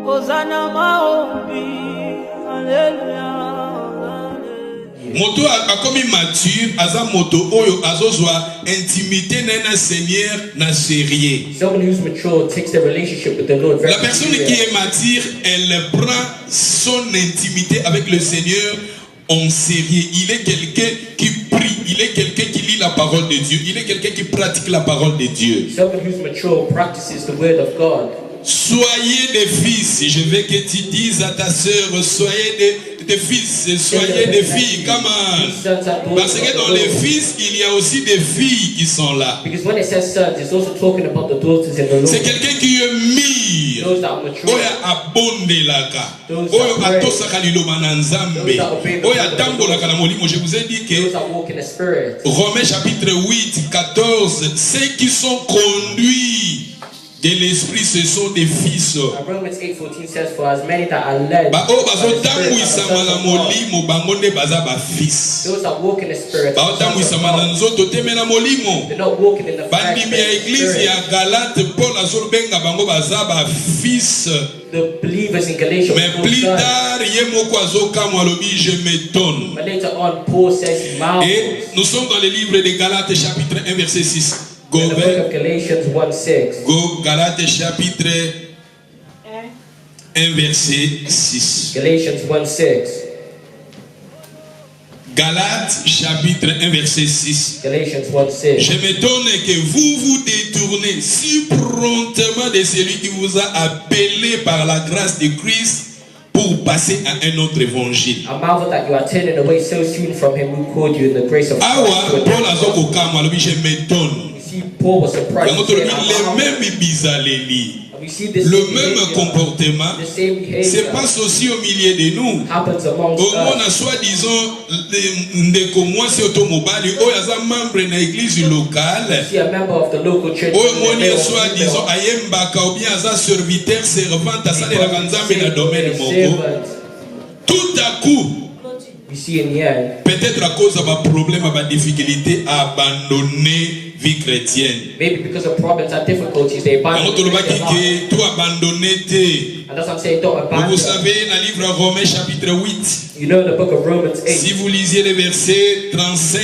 Hosanna maombi. Alléluia. Moto a comme mature, aza moto oyo azozwa intimité na Seigneur na sérieux. Someone who's mature takes their relationship with the Lord very La personne serious. qui est mature, elle prend son intimité avec le Seigneur en sérieux. Il est quelqu'un qui prie, il est quelqu'un qui lit la parole de Dieu, il est quelqu'un qui pratique la parole de Dieu. Someone who's mature practices the word of God. Soyez des fils, je veux que tu dises à ta sœur, soyez des fils, soyez des filles, come on. Parce que dans les fils, il y a aussi des filles qui sont là. Because when it says sons, it's also talking about the daughters in the Lord. C'est quelqu'un qui est mûr. Those that are mature. Oya abondelaka. Oya atosaka liloba na Nzambe. Oya tambolaka na molimo. Je vous ai dit que Those that walk in the Spirit. Romains chapitre 8, 14, ceux qui sont conduits de l'esprit, ce sont des fils. Romans 8:14 says, for as many that are led Ba o by the bazo Spirit are the tamwisama sons na of God. molimo bango nde baza ba fils. Those that walk in the Spirit Ba are o the sons of tamwisama na God. nzoto teme na molimo. They're not walking in the flesh, Bandimi but ya in the église Spirit. ya Galate Paul azobenga bango baza ba fils. The believers in Galatia Mais were plus called sons. tard, Yemoko azokamwa lobi je m'étonne. But later on, Paul says he marvels. Et nous sommes dans le livre de Galates chapitre 1 verset 6. Go, In the book of Galatians 1:6. go Galates chapitre 1 verset 6. Galatians 1:6. Galates chapitre 1 verset 6. Galatians 1:6. Je m'étonne que vous vous détournez si promptement de celui qui vous a appelé par la grâce de Christ pour passer à un autre évangile. I marvel that you are turning away so soon from him who called you in the grace of Awa, Christ. Paul azokokamwa lobi je m'étonne. You see, Paul was surprised. Yango He said, tolobi "I les marvel." mêmes bizaleli. And we see this Le same même behavior, comportement the same se behavior passe aussi au milieu de nous. happens amongst Au moins, us. soi-disant, ndeko mwasi automobile, oyo aza membre na église locale, See a member of the local church. oyo in the moni male or soi-disant female, ayembaka ou bien aza serviteur, servante, asalelaka nzambe na domaine moko. servant. Tout à coup, We see in the end, peut-être à cause de ma problème, ma difficulté à abandonner vie chrétienne. maybe because of problems and difficulties, they Yango abandon tolobaki Christian life. ke to abandonner te. And that's what I'm saying, don't Vous abandon. savez, dans le livre Romains chapitre 8, You know the book of Romans 8. si vous lisiez le verset 35,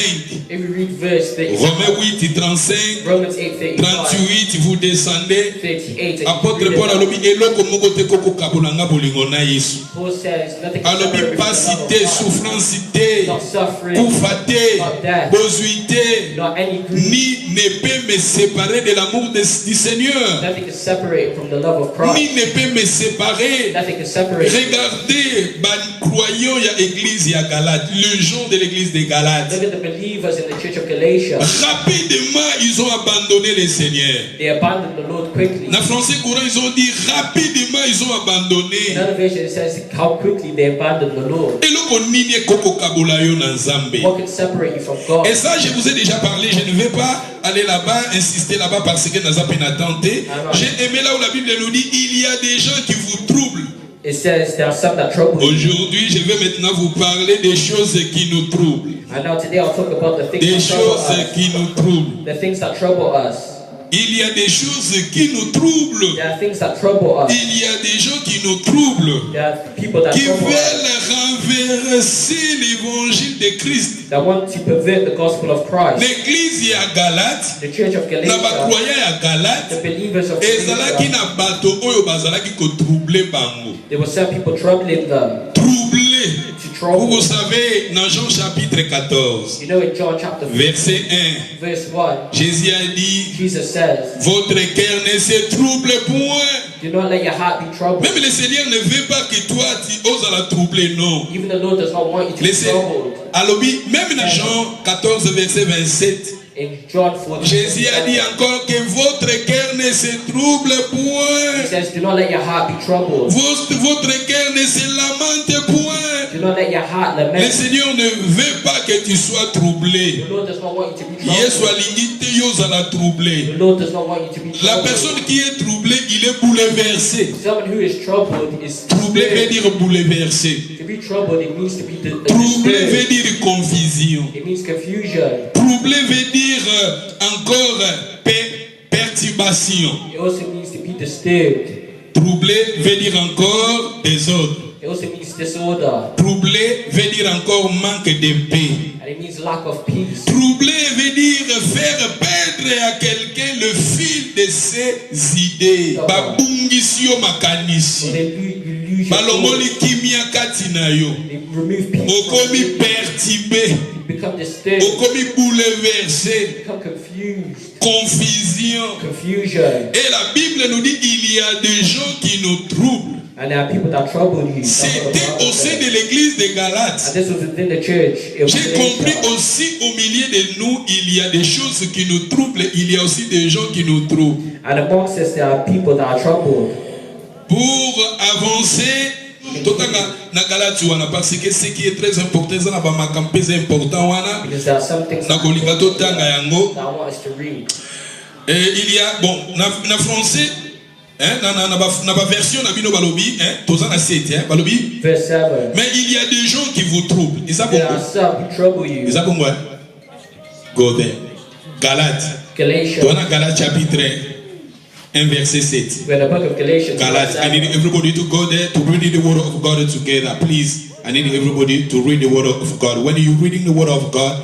If you read verse 35, Romains 8, 35, Romans 8, 35, 38, vous descendez. 38, and Apôtre you read Paul it, alobi eloko moko te koko kabulanga bolingo na Yesu. Paul says, nothing can Alobi separate me from pasi the love te, of God. souffrance te, Not suffering, kufa te, not death, bozwi te, not any grief. ni ne peut me séparer de l'amour du Seigneur. Nothing can separate from the love of Ni Christ. ne peut me séparer. Nothing can separate. Regardez, croyons il y a église, il y a Galate, le gens de l'église de Galate. Look at the believers in the church of Galatia. Rapidement, ils ont abandonné le Seigneur. They abandoned the Lord quickly. Dans français courant, ils ont dit rapidement, ils ont abandonné. Another version says how quickly they abandoned the Lord. Eloko nini ekoko kabula yo na Nzambe. What can separate you from God? Et ça, je vous ai déjà parlé. Je ne vais pas aller là-bas, insister là-bas parce que nous avons tenté. J'ai aimé là où la Bible nous dit il y a des gens qui vous troublent. It says there are some that trouble you. Aujourd'hui, je vais maintenant vous parler des choses qui nous troublent. And now today I'll talk about the Des things that trouble choses us. qui nous troublent. The things that trouble us. Il y a des choses qui nous troublent. There are things that trouble us. Il y a des gens qui nous troublent. There are people that Qui trouble us. veulent renverser l'évangile de Christ. That want to pervert the gospel of Christ. L'église est à Galate. The church of Na Galatia. bakroya ya Galate. The believers of Ezalaki Galatia. na bato oyo bazalaki kotroubler bango. There were some people troubling them. Troubler. To trouble. Vous savez, dans Jean chapitre 14, You know in John chapter 4, verset 1, verse 1, Jésus a dit, Jesus says, votre cœur ne se trouble point. do not let your heart be troubled. Même le Seigneur ne veut pas que toi tu oses la troubler, non. Even the Lord does not want you to be troubled. Alobi, même dans Jean 14, verset 27, In John 14, Jésus a dit encore que votre cœur ne se trouble he point. says, do not let your heart be troubled. Votre cœur ne se lamente point. Do not let your heart Le lament. Seigneur ne veut pas que tu sois troublé. The Lord does not want you to be Yesu troubled. alingi te yo ozala troublé. The Lord does not want you to be La troubled. personne qui est troublée, il est bouleversé. Someone who is troubled is Troublé veut dire bouleversé. To be troubled, it means to be Troublé disturbed. veut dire confusion. It means confusion. Troublé veut dire encore perturbation. It also means to be disturbed. Troublé veut dire encore désordre. It also means disorder. Troublé veut dire encore manque de paix. And it means lack of peace. Troublé veut dire faire perdre à quelqu'un le fil de ses idées. Babungisio makanisi. So you lose your Balongoli thoughts. kimia katina yo. They remove peace. Okomi perturbé. You become disturbed. Okomi bouleversé. You become confused. Confusion. Confusion. Et la Bible nous dit il y a des gens qui nous troublent. And there are people that trouble you. C'était au sein de l'église de Galates. And this was within the church. It was J'ai compris aussi au milieu de nous, il y a des choses qui nous troublent, il y a aussi des gens qui nous troublent. And amongst us, there are people that are troubled. Pour avancer, na Galates wana parce que ce qui est très important, ça na ba makampe c'est important wana. Because there are some things Na kolika to tanga yango. that I want us to read. Et il y a bon na français hein na ba version na bino balobi hein tozana 7 hein balobi. Verse 7. Mais il y a des gens qui vous troublent. Et ça There pourquoi? are some who trouble you. Et ça pourquoi? Go there. Galates. Galatians. Dans Galates chapitre 1 verset 7. We're in the book of Galatians. Galates. I need 7. everybody to go there to read the word of God together. Please. I need everybody to read the word of God. When you're reading the word of God,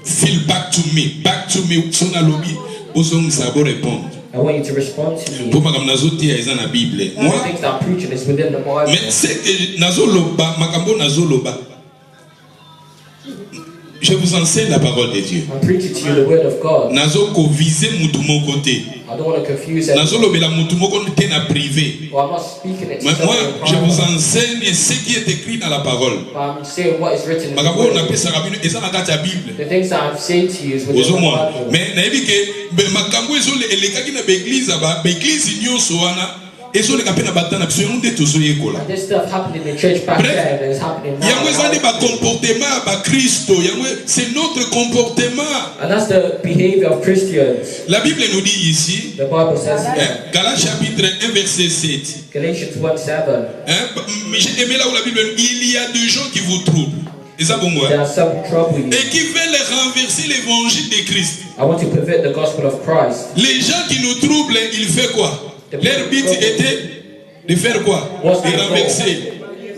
feel back to me. Back to me. Sona lobi. Bozong sabo répondre. I want you to respond to me. Pour makambo nazotia eza na Bible. One of the things that I'm preaching is within the Bible. Mais c'est que nazoloba makambo nazoloba. Je vous enseigne la parole de Dieu. I'm preaching to you the word of God. Nazoko viser mutu moko te. I don't want to confuse anyone. Nazolobela mutu moko te na privé. Or I'm not speaking it to Mais moi, someone in je vous private. enseigne ce qui est écrit dans la parole. But I'm saying what is written in the Makambo na word. pesa rabino eza na kati ya Bible. The things that I'm saying to you is within the Ozomwa. Bible. Mais nayebi ke makambo ezole elekaki na église ba église nyonso wana ezoleka pe na batana biso yango nde tozoyekola. And this stuff happened in the church back Bref, then and it's happening now. yango eza nde ba comportement ya ba Kristo, yango c'est notre comportement. And that's the behavior of Christians. La Bible nous dit ici, The Bible says hein, here, Galates chapitre 1 verset 7. Galatians 1:7. Hein, j'ai aimé là où la Bible nous dit, il y a des gens qui vous troublent. Et ça bon moi. There are some who trouble you. Et qui veulent renverser l'évangile de Christ. I want to pervert the gospel of Christ. Les gens qui nous troublent, ils font quoi? Leur but était de faire quoi? De renverser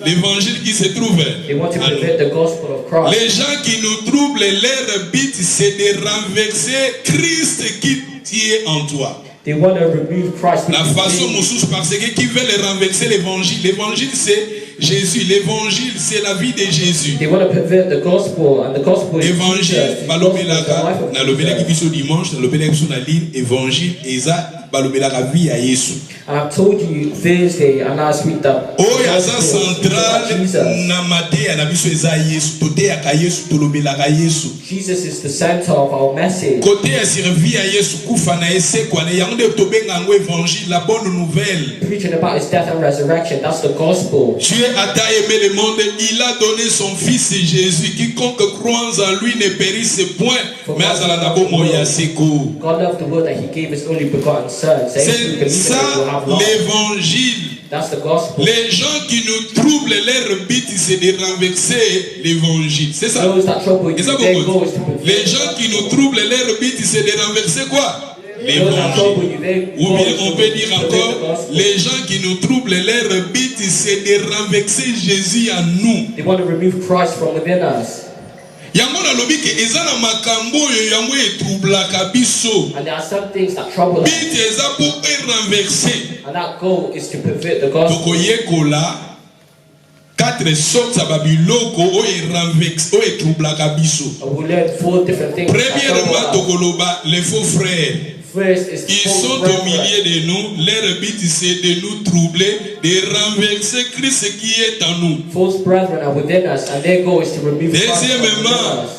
l'évangile qui se trouve They want to en nous. pervert the gospel of Christ. Les gens qui nous troublent, leur but c'est de renverser Christ qui est en toi. They want to remove Christ. La façon moussus parce que qui veulent renverser l'évangile. L'évangile c'est Jésus. L'évangile c'est la vie de Jésus. They want to pervert the gospel, and the gospel is Évangile, Jesus. The gospel is the life balobelaka, of na lobelaki Jesus. biso dimanche, na lobelaki biso na ligne, évangile, eza balobelaka vie ya Yesu. And I've told you Thursday and last week that the Oyo aza gospel is central about Jesus. na mateya na biso eza Yesu. Toteyaka Yesu, tolobelaka Yesu. Jesus is the center of our message. Côté ya survie ya Yesu, kufa na esekwa na yango nde tobenga yango évangile, la bonne nouvelle. Preaching about his death and resurrection, that's the gospel. Dieu a tant aimé le monde, il a donné son fils Jésus. Quiconque croit en lui ne périsse point, mais azala na bomoi ya seko. God loved the world that he gave his only begotten son. Saying who C'est believes in him will ça have life. l'évangile. That's the gospel. Les gens qui nous troublent, leur but c'est de renverser l'évangile. C'est ça. Those that trouble you, Et ça, their beaucoup. goal is to pervert Les the gens qui nous gospel. troublent, leur but c'est de renverser quoi? Those that trouble L'évangile. you, their Ou goal bien is to on peut dire pervert the encore, gospel. les gens qui nous troublent, leur but c'est de renverser Jésus en nous. They want to remove Christ from within us. Yango nalobi ke eza na makambo oyo yango etroublaka biso. And there are some things that trouble us. But eza po renverser. And that goal is to pervert the gospel. Tokoyekola 4 sortes ya babiloko oyo renverse oyo etroublaka biso. And we learn 4 different things. that Premièrement, trouble us. tokoloba les faux frères. First is Ils false sont au brethren. milieu de nous. Leur but c'est de nous troubler, de renverser Christ qui est en nous. False brethren are within us, and their goal is to remove Christ from within Deuxièmement, us.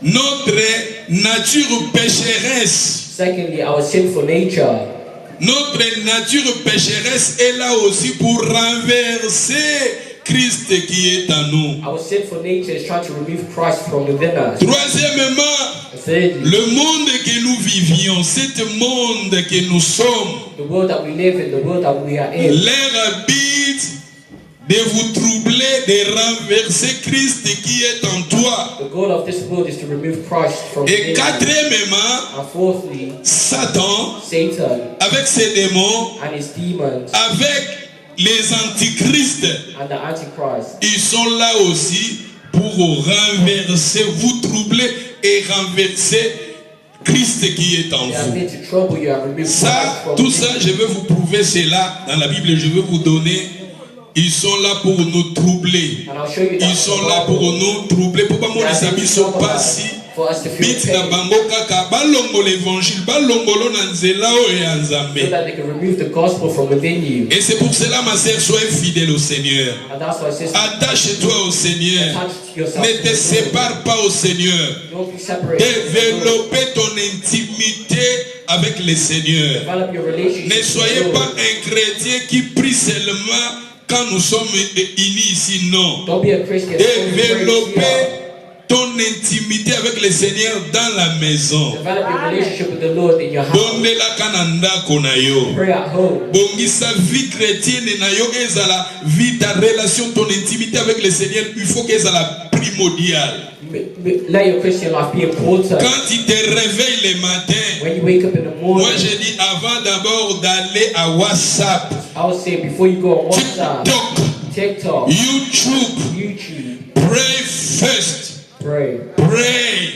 notre nature pécheresse. Secondly, our sinful nature. Notre nature pécheresse est là aussi pour renverser Christ qui est en nous. Our sinful nature is trying to remove Christ from within us. Troisièmement, And thirdly, le monde que nous vivions, ce monde que nous sommes, the world that we live in, the world that we are in. leur but de vous troubler, de renverser Christ qui est en toi. The goal of this world is to remove Christ from Et within you. quatrièmement, And fourthly, Satan, Satan avec ses démons, and his demons avec les antichrists, and the Antichrist. ils sont là aussi pour renverser, vous troubler et renverser Christ qui est en They are vous. there to trouble you and remove Ça, Christ from tout within ça, you. je vais vous prouver cela dans la Bible. Je vais vous donner. Ils sont là pour nous troubler. And I'll show you that Ils sont in the là pour Bible. nous troubler. Pour pas They mon are there amis to sont trouble pas us, si. for us to feel Bit na pain, bango kaka balongo l'évangile, balongolo na nzela oyo ya so Nzambe. that they can remove the gospel from within you. Et c'est pour cela, ma sœur, sois fidèle au Seigneur. And that's why it says, Attache-toi au Seigneur. attach yourself Ne to te the Lord. sépare pas au Seigneur. Don't be separated. Développez ton intimité avec le Seigneur. Develop your relationship Ne with soyez the pas Lord. un chrétien qui prie seulement quand nous sommes unis ici, non. Don't be a Christian. Only praise Développez here. ton intimité avec le Seigneur dans la maison. Develop your relationship with the Lord in your house. Bondela kananda konayo. Pray at home. Bongisa vie chrétienne na yo ezala vie ta relation ton intimité avec le Seigneur il faut qu'elle soit primordiale. Let your Christian life be important. Quand tu te réveilles le matin, When you wake up in the morning, moi je dis avant d'abord d'aller à WhatsApp, I would say before you go on WhatsApp, TikTok, TikTok, YouTube, YouTube, pray first. pray. Pray.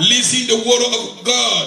Listen the word of God.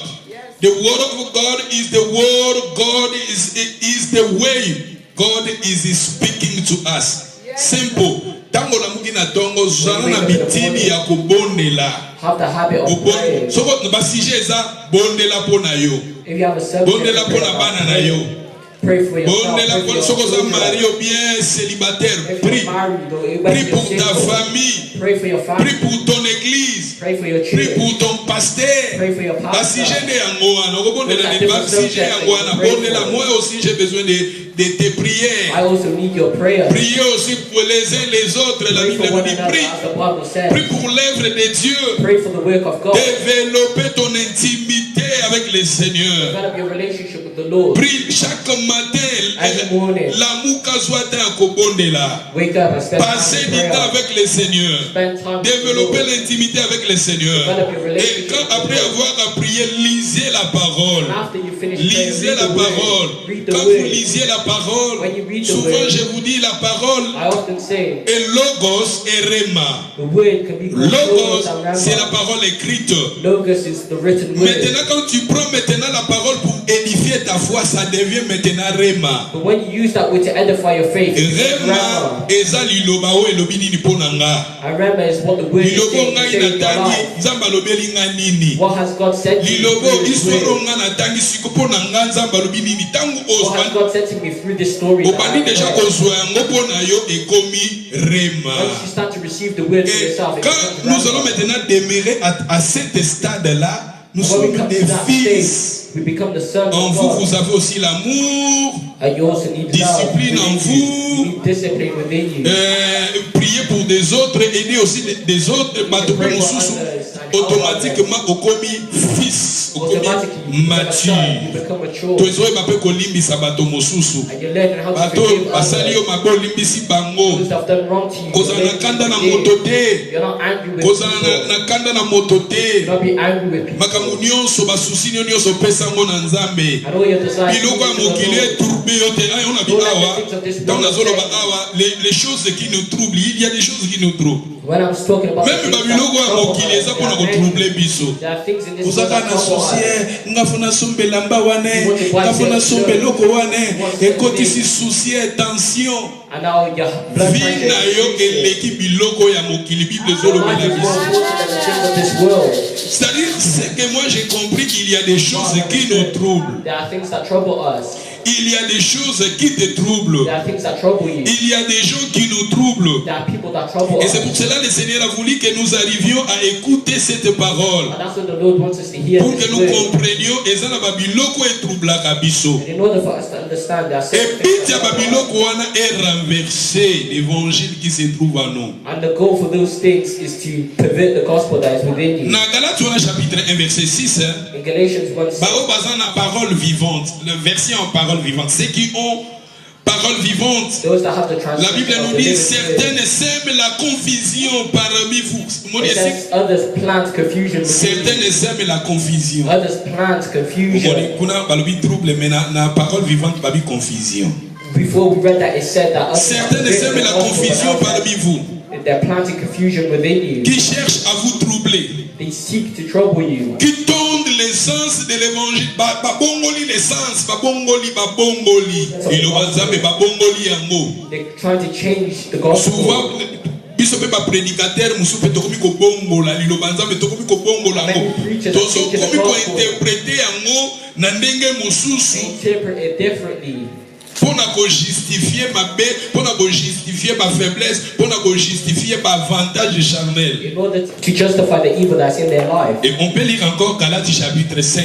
The word of God is the word. God is the way. God is speaking to us. Simple. Tango la mugina tongo zana na bitini ya kubondela. Have the habit of praying. Soko basije eza bondela pona yo. If you have a subject, Bondela pray pona about bana na prayer. yo. Pray for yourself. Bondela Pray for pona your soko za children. mario bien célibataire. If Prie. you're married, though, even Prie if you're pour ta single, famille. pray for your Prie family. pour ton église. Pray for your Prie church. pour ton pasteur. Pray for your pastor. Basije nde yango wana okobondela Those are ne different basije subjects yango wana that you pray bondela for. moi aussi j'ai besoin de tes prières. I also need your prayer. Priez aussi pour les uns les autres. La Pray Bible for nous one dit another, prie. as the Bible says. Prie pour l'œuvre de Dieu. Pray for the work of God. Développer ton intimité avec le Seigneur. Develop your relationship with the Lord. Prie chaque matin. Every morning. L'amour soit un kobondela. Wake up and spend Passer time du in temps prayer. avec le Seigneur. Spend time with the Développer Lord. l'intimité avec le Seigneur. Develop your Et relationship quand, with the après Lord. avoir prié, lisez la parole. And after you finish praying, Lisez read la the parole. word. Read the Quand vous word. lisez la parole, When you read the souvent word, je vous dis la parole I often say est logos et rema. the word can be called Logos, Logos and c'est la Rhema. parole écrite. Logos is the written word. Maintenant, quand tu prends maintenant la parole pour édifier ta foi, ça devient maintenant rema. But when you use that word to edify your faith, it's Rema Rhema. eza liloba oyo elobi nini mpo na nga. And Rhema is what the word is Lilobo saying to ngai say in your natangi life. nzambe alobeli nga nini. What has God said to you Lilobo through His histoire oyo word? nga natangi siko mpo na nga nzambe alobi nini. Ntango What has God said to me through this story? that obandi I've deja read? kozwa yango mpo na yo ekomi rema. Once you start to receive the word for Et yourself, it quand becomes nous allons Rhema. maintenant demeurer à cet stade-là, nous When sommes we come des to that fils. stage, we become the sons En of vous, God. vous avez aussi l'amour. And you also need love Discipline en within vous. you. You need discipline within you. Prier pour des autres, aider aussi des autres. Bato pe mosusu, automatiquement okomi fils, okomi Automatically, you mature. become mature. Tozoye bape kolimbisa bato mosusu. And you're learning how to Bato forgive basali yo others. mabe olimbisi bango. Those that have done wrong to you. Kozala na you're kanda na learning to moto forgive. te. You're not angry with Kozala people. na kanda na moto te. Do not be angry with people. Makambo nyonso basusi nyonso opesa ngo na Nzambe. And all your desires Biloko ya mokili eturbe yo te. Ayo na biawa. Tant nazoloba awa, les choses qui nous troublent, il y a des choses qui nous troublent. When I was talking about Même the things that babiloko ya trouble mokili us, eza mpona there kotrouble biso. are things in this world Ozaka that na trouble us. soucie ngafuna sombe lamba wane ngafuna sombe loko wane ekotisi soucie tension And now your blood vi pressure na yo is increasing. eleki biloko ya mokili Bible Your ezolobela life is more biso. important than the things of this world. C'est-à-dire c'est que moi j'ai compris qu'il y a des choses qui nous troublent. There are things that trouble us. Il y a des choses qui te troublent. There are things that trouble you. Il y a des gens qui nous troublent. There are people that trouble Et us. c'est pour cela que le Seigneur a voulu que nous arrivions à écouter cette parole. And that's what the Lord wants us to hear. Pour This que nous word. comprenions eza na babiloko etroublaka biso. And in order for us to understand, there are Et certain puis things ya that trouble us. babiloko wana est renversé l'évangile qui se trouve en nous. And the goal for those things is to pervert the gospel that is within you. Na Galates wana chapitre 1 verset 6, In Galatians 1:6, bao baza na parole vivante, le verset en parole vivante, ceux qui ont Parole vivante. Those that have the La Bible translation of nous the dit, living spirit. certaines sèment la confusion parmi vous. It says others plant confusion within you. Certaines sèment la confusion. Others plant confusion. Kuna balobi trouble mais na parole vivante babi confusion. Before we read that, it said that others Certaines sèment la confusion parmi vous. they're planting confusion within you. Qui cherchent à vous troubler. They seek to trouble you. Qui tondent l'essence de l'évangile. Babongoli l'essence, babongoli, babongoli. Et le bazambe babongoli yango. They're trying to change the gospel. Souvent, biso pe ba prédicateur musu pe tokomi ko bongola lilo banzambe tokomi ko bongola ngo. Tozo komi ko interpréter yango na ndenge mususu. Interpret it differently. Pour nous justifier ma paix, pour nous justifier ma faiblesse, pour nous justifier ma avantage charnel. In order to justify the evil that's in their life. Et on peut lire encore Galates chapitre 5.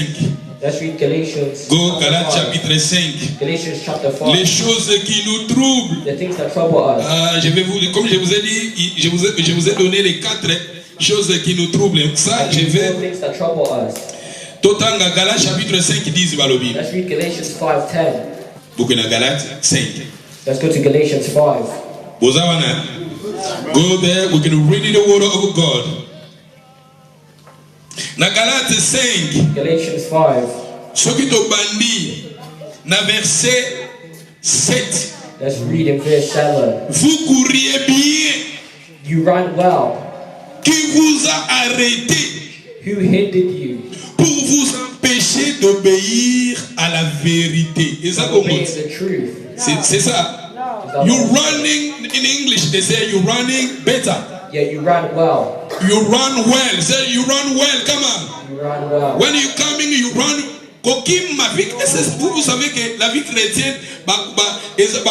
Let's read Galatians. Go Galates chapitre 5. Galatians chapter 5. Les choses qui nous troublent. The things that trouble us. Je vais vous, comme je vous ai dit, je vous ai donné les 4 choses qui nous troublent. Ça, je vais. Things that trouble us. Totanga Galates chapitre 5 10 balobi. Let's read Galatians 5:10. Bukina Galates 5. Let's go to Galatians 5. Bozawana. Go there, we can read the word of God. Na Galates 5. Galatians 5. Soki to bandi na verset 7. Let's read in verse 7. Vous courriez bien. You ran well. Qui vous a arrêté Who hindered you? pour vous empêcher d'obéir à la vérité. Et ça From obeying commence. the truth. C'est ça. You're running, in English they say you're running better. Yeah, you ran well. You run well. Say you run well. Come on. You ran well. When you coming, you run. Vous savez que la vie chrétienne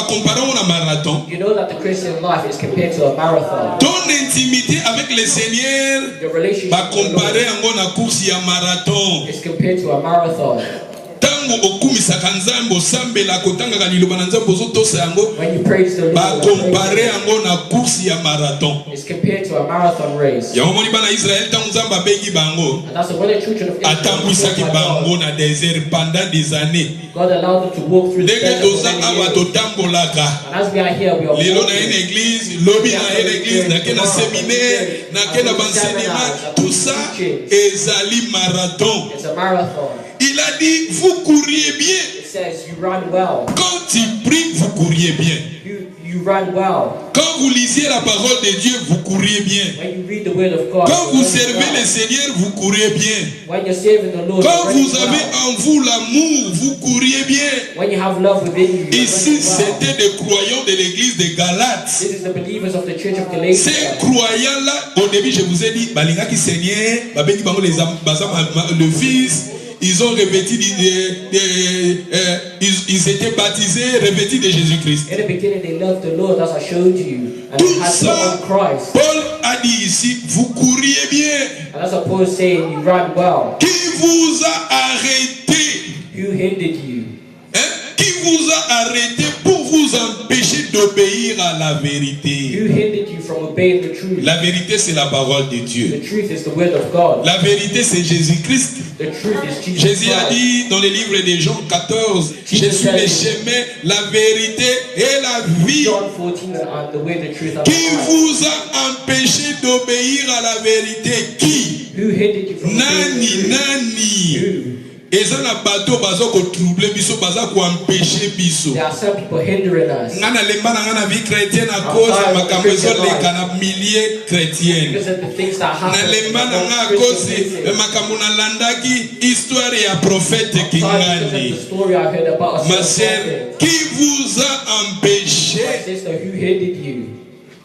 comparé à un marathon. You know that the Christian life is compared to a marathon. Ton intimité avec le Seigneur Your relationship va with the comparer Lord à une course à marathon. is compared to a marathon. Tango okumisaka nzambe osambela kotangaka liloba na nzambe ozotosa yango When you praise the Lord, bakompare yango na course ya marathon. it's compared to a marathon race. yango moni bana Israel ntango nzambe abengi bango And that's when the children of Israel atambwisaki were bango called na désert pendant des années. God allowed them to walk through the Ndenge desert for toza many awa years. totambolaka And as we are here, we are lelo na ye walking. na église lobi na ye na église nake na séminaire nake na baenseignement tout ça ezali marathon. It's a marathon. Il a dit vous courriez bien. It says you run well. Quand tu pries vous courriez bien. You run well. Quand vous lisiez la parole de Dieu, vous courriez bien. When you read the word of God. Quand you vous run servez well. le Seigneur, vous courriez bien. When you're serving the Lord, Quand you're vous running avez well. en vous l'amour, vous courriez bien. When you have love within you, you're Ici, running well. c'était des croyants de l'église de Galates. This is the believers of the church of Ces Galatia. croyants-là, au début, je vous ai dit, balingaki Seigneur, babengi bango le fils. Ils ont revêtu, ils étaient baptisés, revêtus de Jésus-Christ. In the beginning, they loved the Lord, as I showed you, and Tout they had ça, love of Christ. Paul a dit ici, vous courriez bien. And that's what Paul is saying, you ran well. Qui vous a arrêté? Who hindered you? Hein? Qui vous a arrêté pour vous empêcher d'obéir à la vérité? Who hindered you from obeying the truth? La vérité, c'est la parole de Dieu. The truth is the word of God. La vérité, c'est Jésus-Christ. The truth is Jesus Jésus a Christ. dit dans le livre de Jean 14, je suis le chemin, la vérité et la vie. John 14 and the way, the truth, and the Qui life. vous a empêché d'obéir à la vérité? Qui? Who hindered you from obeying Nani, the truth? nani. Who? Eza na bato bazo ko troubler biso baza ko empêcher biso. There are some people hindering us Ngana lemba na ngana vie chrétienne à cause makambo ezoleka na milieu chrétienne. because of the things that Na happen. lemba na nga à cause makambo na landaki histoire ya prophète Because of the Kingani. story I heard about a Ma certain sœur, prophet. qui vous a My empêché? sister, who hindered you?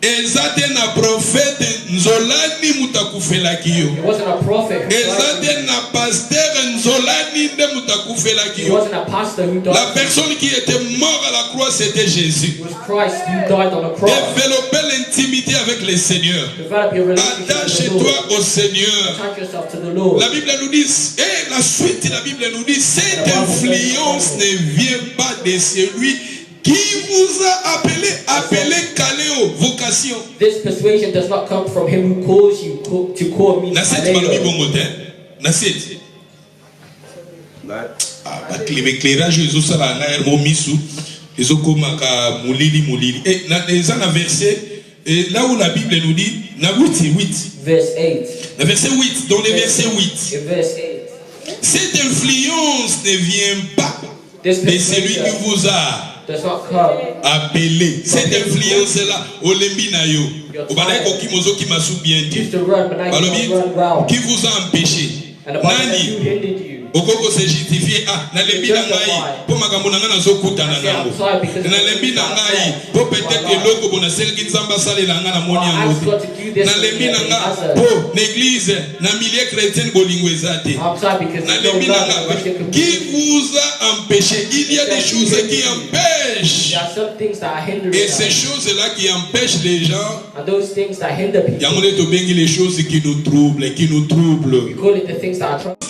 Eza te na prophète nzolani mutakufelaki yo. It wasn't a prophet who Eza died. te na pasteur nzolani nde mutakufelaki It yo. wasn't a pastor who La died. personne qui était morte à la croix, c'était Jésus. It was Christ who died on the cross. Développer l'intimité avec le Seigneur. Develop your relationship with the Attache-toi Lord. au Seigneur. Attach yourself to the Lord. La Bible nous dit, et la suite, la Bible nous dit, cette influence ne vient pas de celui qui vous a appelé Caléo, vocation. This persuasion does not come from him who calls you to call me. Nasset balobi Kaleo. bongo te. Nasset. L'éclairage ezosala na mo misu ezokomaka mulili mulili. Et dans un verset, et là où la Bible nous dit, na 8. Verse 8. Le verset 8, dans le verset 8. Verse 8. Cette influence ne vient pas de celui qui vous a does not come appelé. Cette influence-là, olembi na yo. Obanaye koki mozo ki masu bien dit. used to run, but now you Balobi, don't run well. qui vous a empêché? And the Bible says, Nani? who hindered you? Okoko se justifier na lembi na ngai po makambo na nga nazokutana nango. Na lembi na ngai po peut-être eloko bona serki nzamba salela nga na moni yango. Na lembi na nga po l'église na milieu chrétien bolingo ezate. Na lembi na nga qui vous a empêché? Il y a des choses qui empêchent. Et ces choses-là qui empêchent les gens, yamone to bengi les choses qui nous troublent.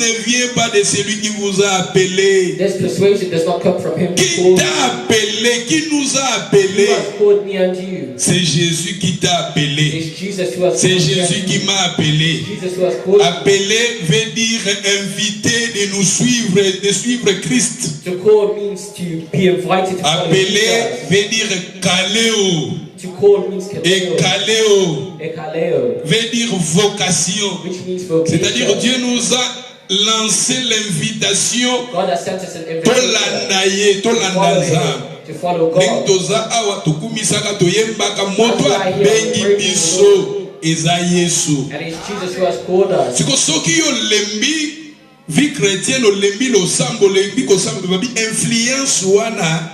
Ne vient pas de celui qui vous a appelé. This persuasion does not come from him Qui who called t'a appelé? Qui nous a who appelé? has called me unto you. C'est Jésus qui t'a appelé. It's Jesus who has C'est called me Jésus unto qui you. m'a appelé. Jesus who has called me. Appeler veut dire inviter de nous suivre, de suivre Christ. To call means to be invited to follow Appeler Jesus. veut dire caléo. To call means Et kaleo. caléo Ekaleo, veut dire vocation. which means vocation. C'est-à-dire Dieu nous a lancé l'invitation God has sent us an invitation tolanda to follow ndenge God. toza awa tokumisaka toyembaka moto abengi biso eza Yesu. And it's Jesus who has called us. Siko soki yo lembi vie chrétienne olembi losambo lembi kosambo babi influence wana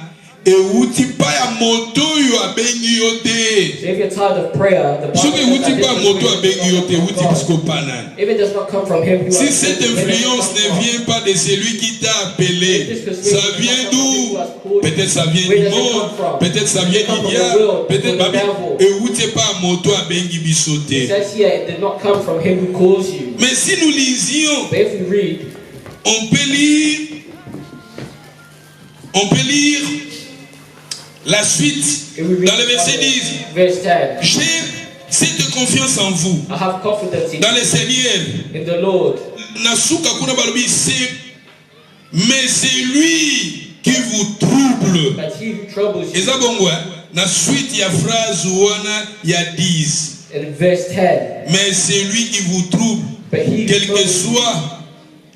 euti pa ya moto yo abengi yo te. So if you're tired of prayer, the Bible Soki says euti that pa this moto is abengi yo te from euti God. bisko panani. If it does not come from him who Si has cette called you, where does it influence come ne from? vient pas de celui qui t'a appelé, ça vient d'où? Peut-être ça vient du monde, peut-être ça vient du diable, peut-être babi euti pa moto abengi biso It te. says here it did not come from him who calls you. Mais si nous lisions, But if we read, on peut lire la suite dans le verset 10. verse 10, J'ai cette confiance en vous, I have confidence dans le Seigneur. in the Lord. Nasuka kuna balobi mais c'est lui qui vous trouble. But he who troubles you, Eza bongo na suite ya phrase wana ya 10. in verse 10, Mais c'est lui qui vous trouble, but he who quel que troubles you soit,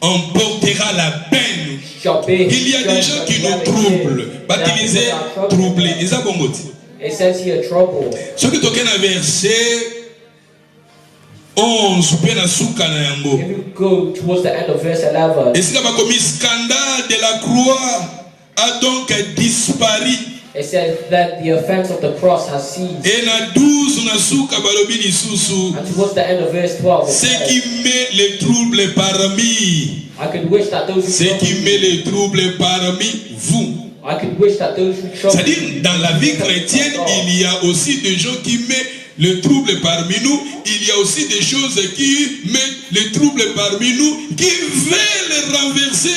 emportera la peine. shall bear his Il y a des gens qui nous troublent. Baptisés, troublés. Eza bongo ti. It says here trouble. Ce que toke na verset 11 pe na suka na yango. If you go towards the end of verse 11, Esika bakomi scandale de la croix a donc disparu. it says that the offense of the cross has ceased. Et na 12 na suka balobi lisusu. And towards the end of verse 12, it Ce says, qui met les troubles parmi. I could wish that those who Ce trouble qui met you, les troubles parmi vous. I could wish that those who trouble C'est-à-dire, you, dans la vie chrétienne, il y a aussi des gens qui mettent le trouble parmi nous. Il y a aussi des choses qui mettent le trouble parmi nous, qui veulent renverser.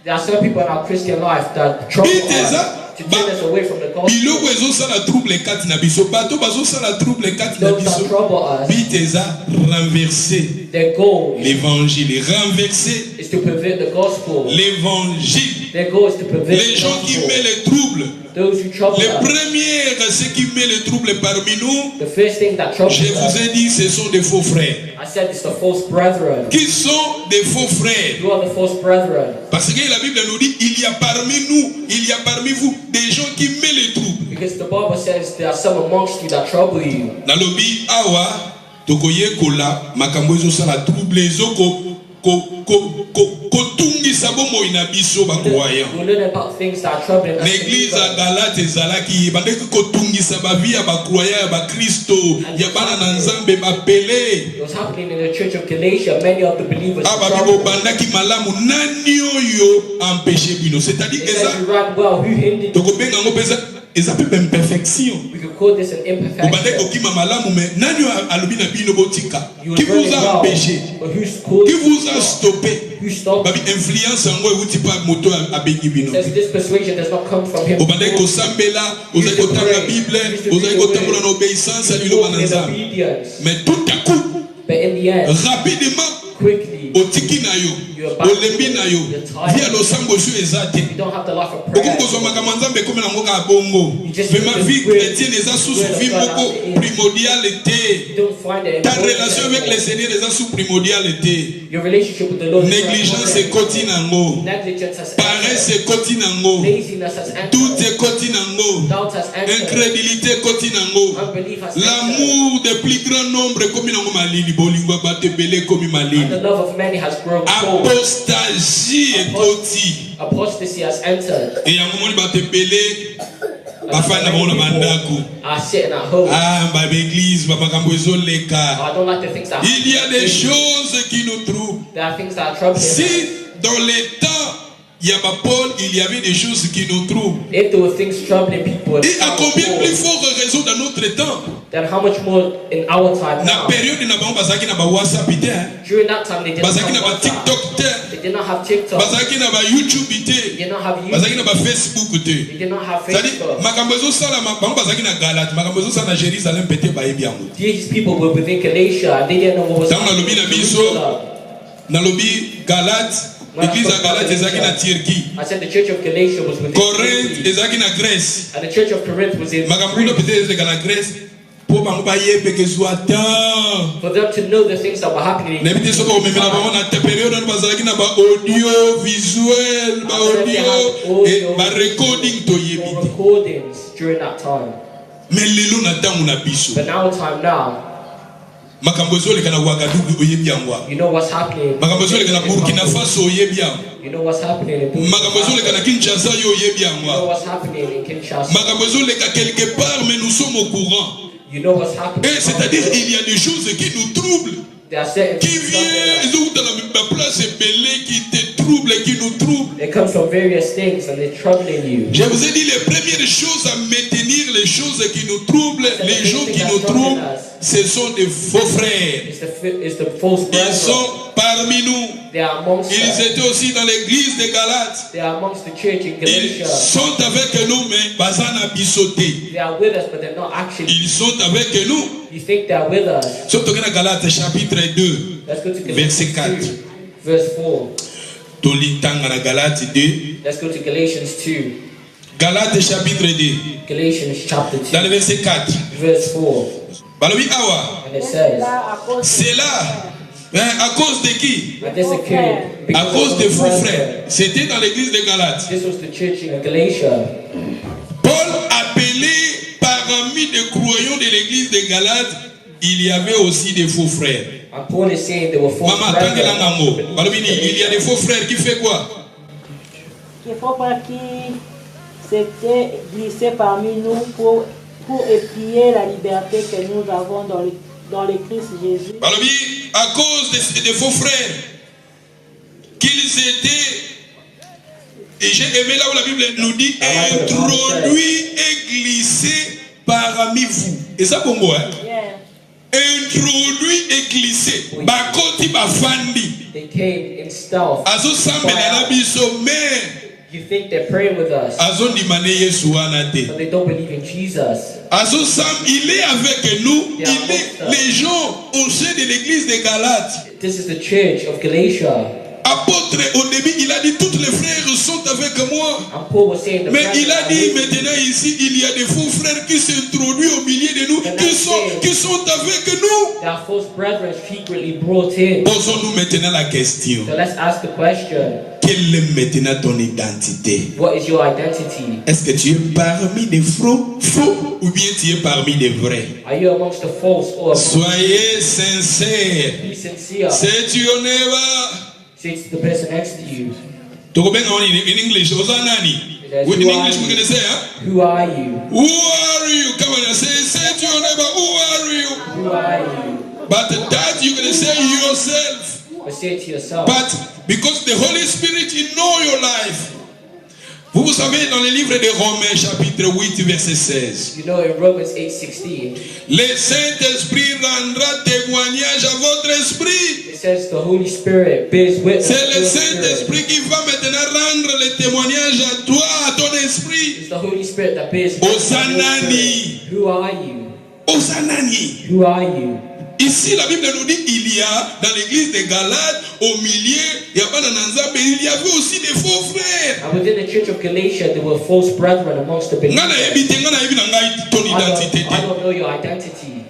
there are some people in our Christian life that trouble us to turn us away from the gospel. Biloko ezosala trouble kati na biso. Bato bazosala trouble kati na Those that biso. trouble us, Biteza renverser their goal l'évangile, renverser is to pervert the gospel. l'évangile. Their goal is to pervert Les the gens qui gospel. mettent les troubles, Those who trouble les us, premiers, ceux qui mettent les troubles parmi nous, the first thing that troubles je vous us, ai dit, ce sont des faux frères. I said it's the false brethren. Qui sont des faux frères? You are the false brethren. Parce que la Bible nous dit, il y a parmi nous, il y a parmi vous des gens qui mettent les troubles. Because the Bible says there are some amongst you that trouble you. Nalobi awa tokoye kola makambo ezosala trouble ezoko kotungisa bomoi na biso bakroyant. We learn about things that are troubling us. L'église à Galate ezalaki bandeki kotungisa bavi ya bakroyant ya bakristo ya bana na nzambe bapele. It was happening in the church of Galatia. Many of the believers were Aba troubled. bandaki malamu nani oyo empêcher bino. C'est-à-dire It eza says you ran well. Who hindered you? tokobenga ngo pesa eza pe imperfection. We could call this an Obandeki imperfection. kokima malamu mais nani alobi na bino botika? You Qui were vous running a well, empêché? but who's caused Qui you vous to a stop? stoppé? Who stopped Babi you? influence yango euti pa moto abengi bino. It says this persuasion does not come from him. Obandeki kosambela, ozali kotanga Bible, ozali kotambola na obéissance ya liloba na in Nzambe. obedience. Mais tout à coup, But in the end, rapidement, quickly, otiki na yo. you olembi na yo via losambo su ezate you don't have the life of prayer. okombo makambo nzambe comme na ngoka bongo vraiment vie chrétienne eza sous vie beaucoup primordiale You don't find it ta relation avec le Seigneur eza sous primordiale Your relationship with the Lord. négligence ekoti nango Negligence has paresse ekoti nango laziness has entered. doute ekoti nango Doubt has entered. incrédulité ekoti nango Unbelief has entered. l'amour de plus grand nombre ekomi nango malili bolingo ya bato ebele ekomi malili And the love of many has grown cold. apostasie ekoti Apostasy has entered. e yango moni bato ebele bafandi na bango na bandako Are sitting at home. babeglise bamakambo ezoleka I don't like the things that il y a des choses qui nous troublent. there are things that are troubling us. Si dans les temps il y a Paul, il y avait des choses qui nous troublent. If there were things troubling people, Et à combien plus forte raison dans notre temps? then how much more in our time Na now? période na bango bazaki na ba WhatsApp te, During that time they didn't bazaki na have ba WhatsApp. TikTok te, They did not have TikTok. bazaki na ba YouTube They te, did not have bazaki YouTube. na ba Facebook te. They did not have C'est-à-dire Facebook. makambo ezosala bango bazaki na Galate, makambo ezosala na Jérusalem pete bayebi yango. These people were within Galatia and they didn't know what was Tango nalobi na biso, nalobi Galate, église ya Galate ezaki na Turquie. I said the church of Galatia was within Corinthe Turkey, ezaki na Grèce. and the church of Corinth was in makambo kuna Greece. peut-être ezeka na Grèce po bango bayebe ke zwa temps For them to know the things that were happening. nayebi te soki omemela bango na période wana bazalaki na ba-audio visuel ba-audio ba-recording toyebi Or te recordings during that time. mais lelo na ntango na biso But now time now, makambo ezoleka na Ouagadougou oyebi yango you know what's happening. makambo ezoleka na Burkina Faso oyebi yango You know what's happening in Burkina makambo ezoleka na Faso. Kinshasa yo oyebi You know yango what's happening in Kinshasa. makambo ezoleka quelque part mais nous sommes au courant You know what's happening. et c'est-à-dire il y a des choses qui nous troublent There are certain qui things vient that la place belé qui te trouble qui nous trouble. they come from various things and they're troubling you. Je vous ai dit les premières choses à maintenir les choses qui nous troublent, les gens qui nous troublent, ce sont des faux frères. It's the false Ils brethren. sont parmi nous. They are amongst Ils us. étaient aussi dans l'église de Galates. They are amongst the church in Ils Galatia. sont avec nous mais bazana bisoté. They are with us, but they're not actually. Ils sont avec nous. You think they're with us. Surtout dans Galates chapitre 2 Let's go to verset Galatians 4. 2, verse 4. Tolitanga na Galates 2. Let's go to Galatians 2. Galates chapitre 2. Galatians chapter 2, Dans le verset 4. verse 4. Balobi awa. And it says, C'est là. Mais à cause de qui? and this occurred À because cause of des the faux brethren. frères. C'était dans l'église de Galates. This was the church in Galatia. Paul appelé parmi les croyants de l'église de Galates, il y avait aussi des faux frères. And Paul is saying there were false Maman, tant que brethren. l'angango. Balobi, il y a des faux frères qui fait quoi? Il faut pas qui s'était glissé parmi nous pour épier la liberté que nous avons dans le Christ Jésus. Balobi, à cause des faux frères, qu'ils étaient, et j'ai aimé là où la Bible nous dit, introduits et glissés parmi vous. Et ça pour moi, hein? Yeah. Introduit et glissé. Bakoti bafandi. They came in stealth. Azo sambela na biso mais You think they're praying with us, azo ndimane Yesu wana te. but they don't believe in Jesus. Azo sam, il est avec nous. Il est les gens au sein de l'église de Galates. This is the church of Galatia. Apôtre au début, il a dit tous les frères sont avec moi. And Paul was saying the Mais brethren il a are dit with you. maintenant ici, il y a des faux frères qui s'introduisent au milieu de nous, qui sont avec nous. There are false brethren secretly brought in. Posons-nous maintenant la question. So let's ask the question, Quelle est maintenant ton identité? what is your identity? Est-ce que tu es parmi des faux ou bien tu es parmi des vrais? Are you amongst the false or amongst Soyez sincères. be sincere? C'est your neighbor. Say to the person next to you, Tukubenga in English. Ozanani. In English we can say, huh? who are you? Who are you? Come on, say to your neighbor, who are you? Who are you? But that you can say yourself. Or say it to yourself. But because the Holy Spirit, He know your life. Vous savez, dans le livre de Romains, chapitre 8, verset 16, You know in Romans 8:16, le Saint-Esprit rendra témoignage à votre esprit. it says the Holy Spirit bears witness C'est to le your spirit. Saint-Esprit qui va maintenant rendre le témoignage à toi, à ton esprit. It's the Holy Spirit that bears witness to your Osanani. spirit. Who are you? Osanani. Who are you? Ici, la Bible nous dit il y a dans l'église de Galates, au milieu, il y avait aussi des faux frères. And within the church of Galatia, there were false brethren amongst the believers. I don't know your identity.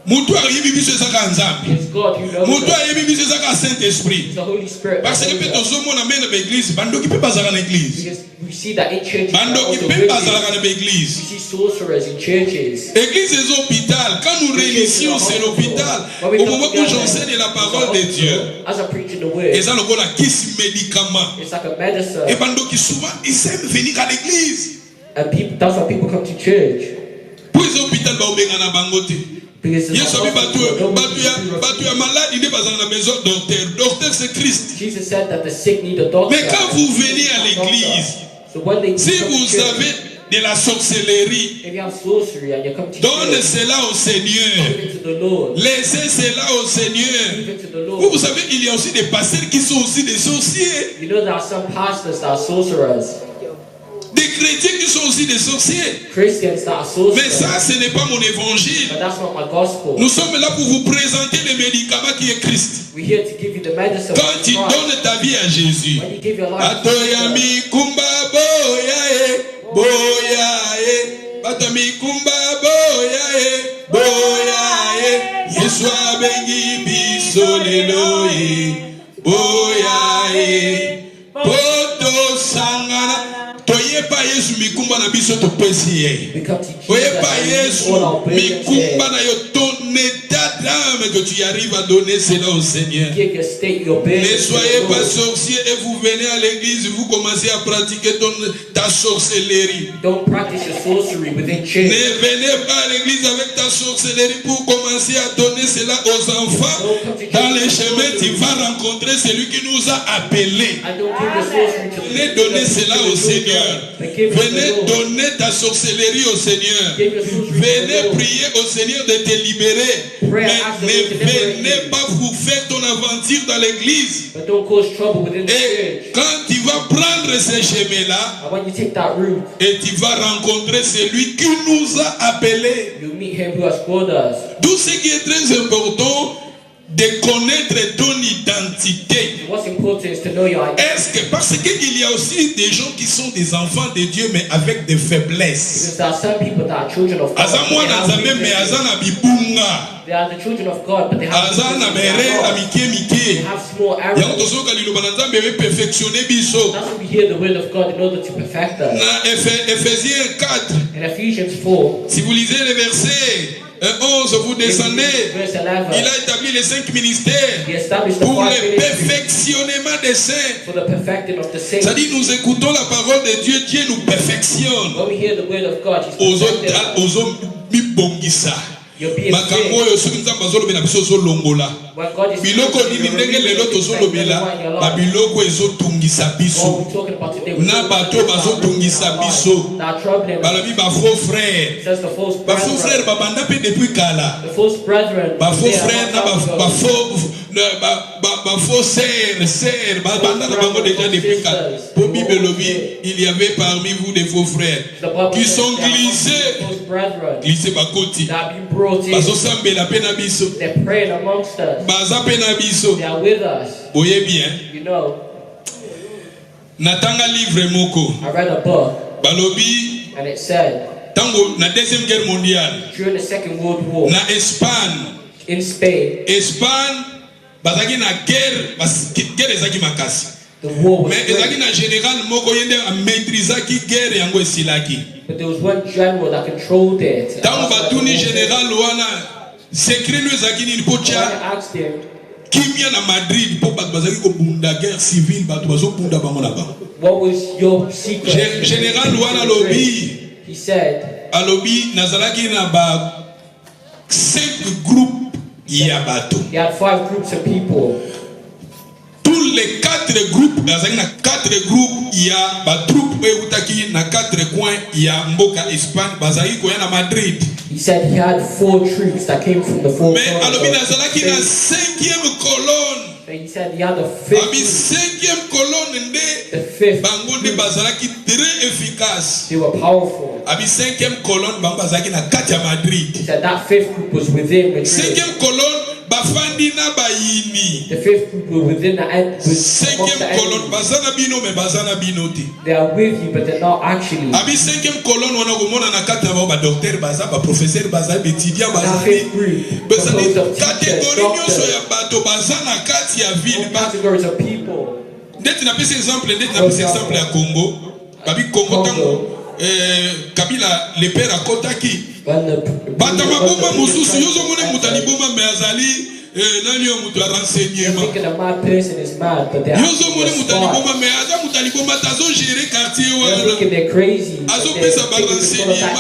Mutu ayebi biso ezaka nzambe. It's God who knows. Mutu ayebi biso ezaka Saint-Esprit. It's the Holy Spirit. Parce que peut ozomona mena ba église bandoki pe bazaka na église. Because we see that in churches. Bandoki pe bazaka na église. We see sorcerers in churches. Église est hôpital. Quand nous réunissions c'est l'hôpital. Au moment où j'enseigne la parole de Dieu. As I preach the word. Et ça le la kiss médicament. It's like a medicine. Et bandoki souvent ils aiment venir à l'église. And people, that's why people come to church. Pour les hôpitaux ba obenga na bangote. Yes, batu ya malade il n'est pas dans la maison docteur. Docteur c'est Christ. Jesus said that the sick need a doctor. Mais quand vous venez à l'église, si vous avez de la sorcellerie, donne cela au Seigneur. Laissez cela au Seigneur. Vous savez, il y a aussi des pasteurs qui sont aussi des sorciers. You know there are some pastors that are sorcerers. Des chrétiens qui sont aussi des sorciers. Christians that are sorcerers. Mais ça, ce n'est pas mon évangile. But that's not my gospel. Nous sommes là pour vous présenter le médicament qui est Christ. We're here to give you the medicine. Quand tu donnes ta vie à Jésus, when you give your life to Atoyami kumba boya boya Batami kumba boya Yesu abengi biso lelo boya poto sangana. Toyepa Yesu mikumba na biso topesi ye. Toyepa Yesu mikumba na yo ton état d'âme que tu arrives à donner cela au Seigneur. Ne soyez pas sorciers et vous venez à l'église, vous commencez à pratiquer ta sorcellerie. Don't practice your sorcery within church. Ne venez pas à l'église avec ta sorcellerie pour commencer à donner cela aux enfants. Dans les chemins, tu vas rencontrer celui qui nous a appelés. Venez donner cela au Seigneur. Venez donner ta sorcellerie au Seigneur. Venez prier au Seigneur de te libérer. Mais ne venez pas vous faire ton aventure dans l'église. Et quand tu vas prendre ces chemins-là, et tu vas rencontrer celui qui nous a appelés. Tout ce qui est très important, de connaître ton identité. Est-ce que parce qu'il y a aussi des gens qui sont des enfants de Dieu mais avec des faiblesses. They are the children of God, but they have small arrows. That's why we hear the word of God in order to perfect us. In Ephesians 4, si vous lisez les versets 11, vous descendez. Il a établi les 5 ministères pour le perfectionnement des saints. Ça dit, nous écoutons la parole de Dieu, Dieu nous perfectionne. Aux autres, makambo oyo soki nzambe azolobela biso ozolongola biloko nini ndenge lelo tozolobela babiloko ezotungisa biso na bato bazotungisa biso balobi bafaux frère babanda mpe depuis kala bafaux frère na bafaux sœur babanda na bango déjà depuis kala po Bible elobi il y avait parmi vous des faux frères qui sont glissés bakoti bazosambela pe na biso baza pe na biso boye bien natanga livre moko balobi tango na deuxième guerre mondiale during the Second World War na Espagne bazaki na guerre ezaki makasi mais ezaki na général moko yende a maîtrisaki guerre yango esilaki. But there was one general that controlled it. Tango batuni général wana secret nous ezaki ni pocha kimia na Madrid po bato bazaki ko bunda guerre civile bato bazo bunda bango na bango. What was your secret? Général wana lobi he said alobi nazalaki na ba 5 groupes ya bato. He had 5 groups of people. Tous les 4 groupes, dans 4 groupes, il y a des troupes qui na 4 coins, il y a Mboka Espagne, bazaki koya na Madrid. He said he had 4 troops that came from the 4 corners. Mais alobi nazalaki na 5e colonne. He said he had the 5e colonne nde bango nde bazalaki très efficace. They were powerful. Abi 5e colonne bango bazalaki na 4 ya Madrid. He said that 5th group was within Madrid. 5e colonne bafandi na bayini. The fifth group were within the cinquième colonne bazana bino me bazana bino te. They are with you, but they're not actually. Abi cinquième colonne wana komona na kati ba docteur baza ba professeur baza ba étudiant baza. Bazali catégorie nyonso ya bato bazana kati ya ville ba. Categories of people. Ndeti na pesa exemple ya Congo. Babi Congo tango Kabila le père akotaki. Bata maboma mususu yozo mone mutani boma me azali nani yo mutu renseignement. Yozo mone mutani boma me aza mutani boma tazo gérer quartier wana. Azo pesa ba renseignement.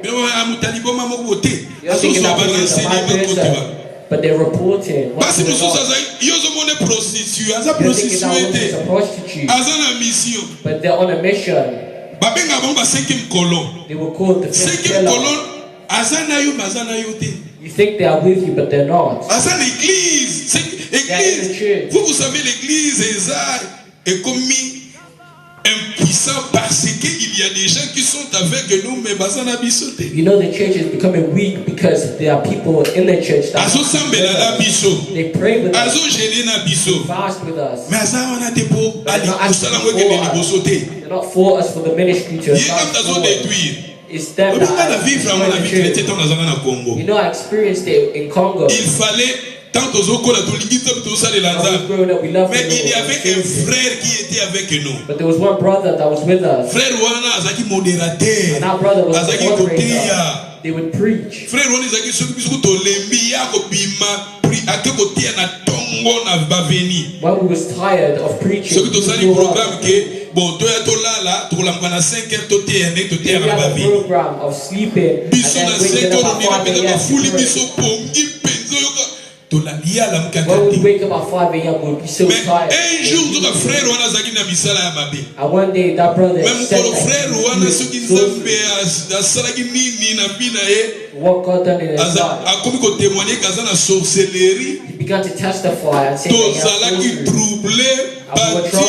Bino mutani boma mobote. Azo so ba renseignement kotiba. But they're reporting. Basi mususu aza yozo mone prostituée, aza prostituée. Aza na mission. But they're on a mission. Babenga bamba cinquième colonne. They were called the cinquième colonne. Azana yo mazana yo te. You think they are with you, but they're not. Azana l'église. Église. Vous savez l'église est commis impuissant parce qu'il y a des gens qui sont avec nous mais bazana bisote. You know the church is becoming weak because there are people in the church that they pray with us. Azo gêner na biso. Fast with us. Mais azana wana te po ali kusala ngwe ke liboso te. They're not for us for the ministry to détruire. It's them that Congo. You know, I experienced it in Congo. Il fallait tant aux autres mais il y avait un frère qui était avec nous. But there was one brother that was with us. Frère wana azaki modérateur. And that brother was azaki the moderator. They would preach. Frère wana azaki soki biso to lembi ya ko bima pri akekotia na tongo na baveni. When we was tired of preaching. Soki to sali programme ke bon to ya to lala to la mwana 5 heures to tiene to tiene na baveni. Program of sleeping. Biso na 5 heures ni na peta fuli biso pongi penzo yoka. When we wake up at 5 a.m. we'll be so tired. Un jour, ton frère wana zaki na misala ya mabe. And one day that brother said that frère wana soki nzambe asalaki nini na bina ye. What God done in his life. Akomi ko témoigner kaza na sorcellerie. He began to testify and say tozalaki troublé bati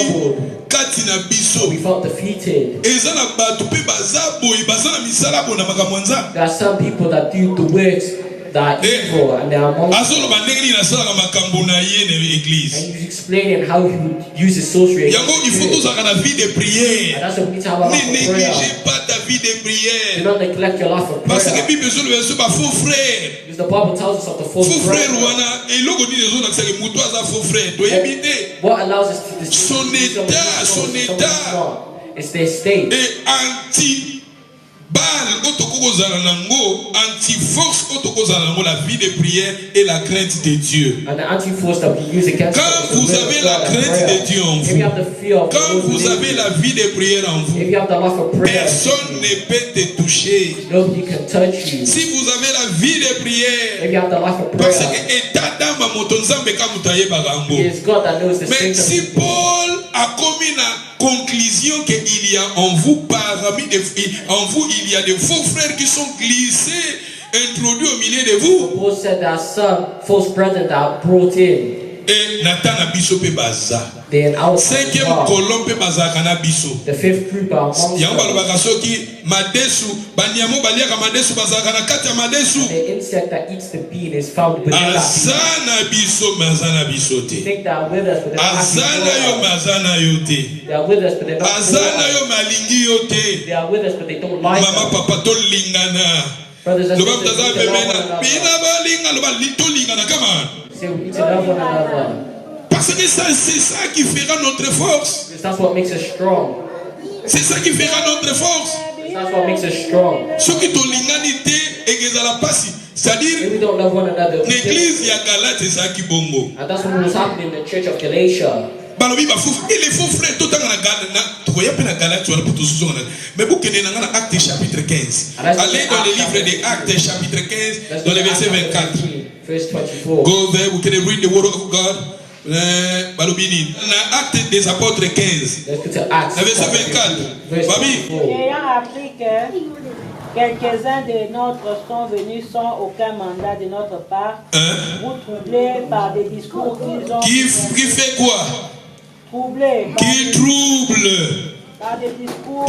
kati na biso. We felt defeated. Eza na bato pe baza boyi baza na misala bona makambo nza. There are some people that do the works that evil and they are among and he's explaining how he would use his sorcery. And that's what we need to have a life of prayer. Do not neglect your life of prayer. Because the Bible tells us of the false brother. What allows us to distinguish son état, it's their state. Anti-force la vie de prière et la crainte de Dieu. Quand vous avez la crainte de Dieu en vous, quand vous avez la vie de prière en vous, personne ne peut te toucher. Si vous avez la vie de prière, parce que état d'âme à motonzambe kamutaye bagambo. Mais si Paul a commis la conclusion qu'il y a en vous en vous il y a des faux frères qui sont glissés, introduits au milieu de vous. Paul said that some false brethren that brought in. Et Nathan Abiso pe baza. Cinquième colonne pe baza kana biso. The fifth group are among them. Yamba bakaso ki madesu banyamo baliaka madesu baza kana kati ya madesu. The insect that eats the bean is found within that bean. Azana biso mazana biso te. Think they are with us but they are not. Azana yo mazana yo te. They are with us but they don't. Azana yo malingi yo te. They are with us but they don't like us. Mama papa to lingana. Brothers and sisters, so we need to love one another. Parce que c'est ça qui fera notre force. That's what makes us strong. C'est ça qui fera notre force. That's what makes us strong. Ce qui to l'inanité et la passe, c'est-à-dire l'église ya Galate c'est ça qui bongo. And that's what was happening in the church of Galatia. Balobi ba fou et les faux frères tout dans la Troya pe na Galate tu pour tout ce mais vous connaissez dans Actes chapitre 15. Allez dans le livre des Actes chapitre 15 dans le verset 24. Verse 24. Go there, we can read the word of God. Balobini, Actes des apôtres 15. Verset 24. Ayant appris que quelques-uns de nôtres sont venus sans aucun mandat de notre part, vous troublez par des discours qu'ils ont. Qui fait quoi? Troublé. Qui trouble. Par des discours,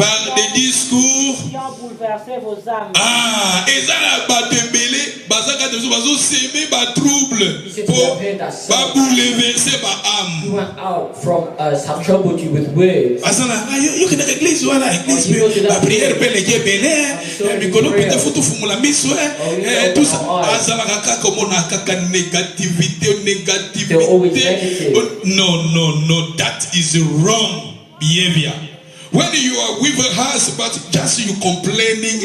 qui ont bouleversé vos âmes. Ah, et ça là, batembele, bazaka de bazo s'aimer, ba trouble, pour ba bouleverser ba âme. You went out from us, have troubled you with words. Asana, yo kena église wala église, ba prière pe les belé, mikolo pete futu fumula miswe, tout ça. Asala kaka komona kaka négativité. No, that is wrong behavior. When you are with us, but just you complaining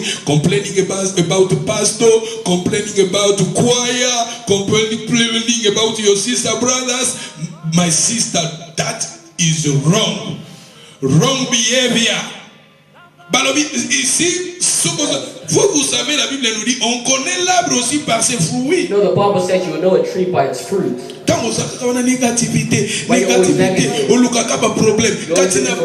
about the pastor, complaining about the choir, complaining about your sister, brothers, my sister, that is wrong. Wrong behavior. Ici, vous savez, la Bible nous dit, on connaît l'arbre aussi par ses fruits. No, the Bible says you will know a tree by its fruit. Quand on a négativité, on a un problème. Quand il y a un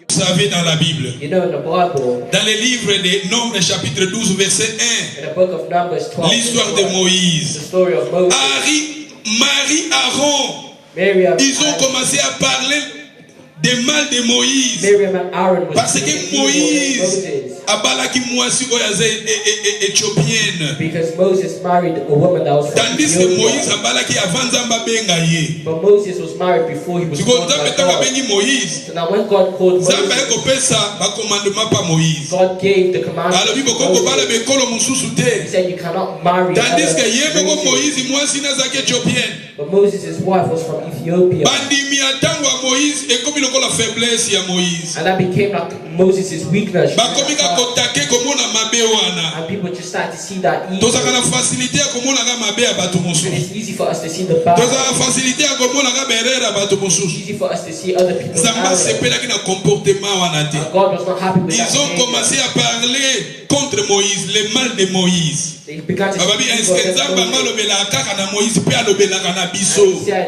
vous savez dans la Bible, you know, in the Bible, dans le livre des Nombres, chapitre 12, verset 1, in the book of Numbers 12, l'histoire de Moïse, the story of Moses, Marie, Aaron, ils ont commencé à parler des mal de Moïse. Parce que Moïse a balaki moisi éthiopienne. Because Moses married a woman that was from Tandis que Moïse a balaki avant Zamba benga ye. But Moses was married before he was called by God. So now when God called Moses, God gave the commandment. He said you cannot marry. Tandis que Moïse moisi nazaki éthiopienne. But Moses' wife was from Ethiopia. La faiblesse ya Moïse. And that became like Moses' weakness. And people just started to see that evil. And it's easy for us to see the bad. It's easy for us to see other people's errors. And God was not happy with that. Ils ont commencé à parler contre Moïse, le mal de Moïse. They began to speak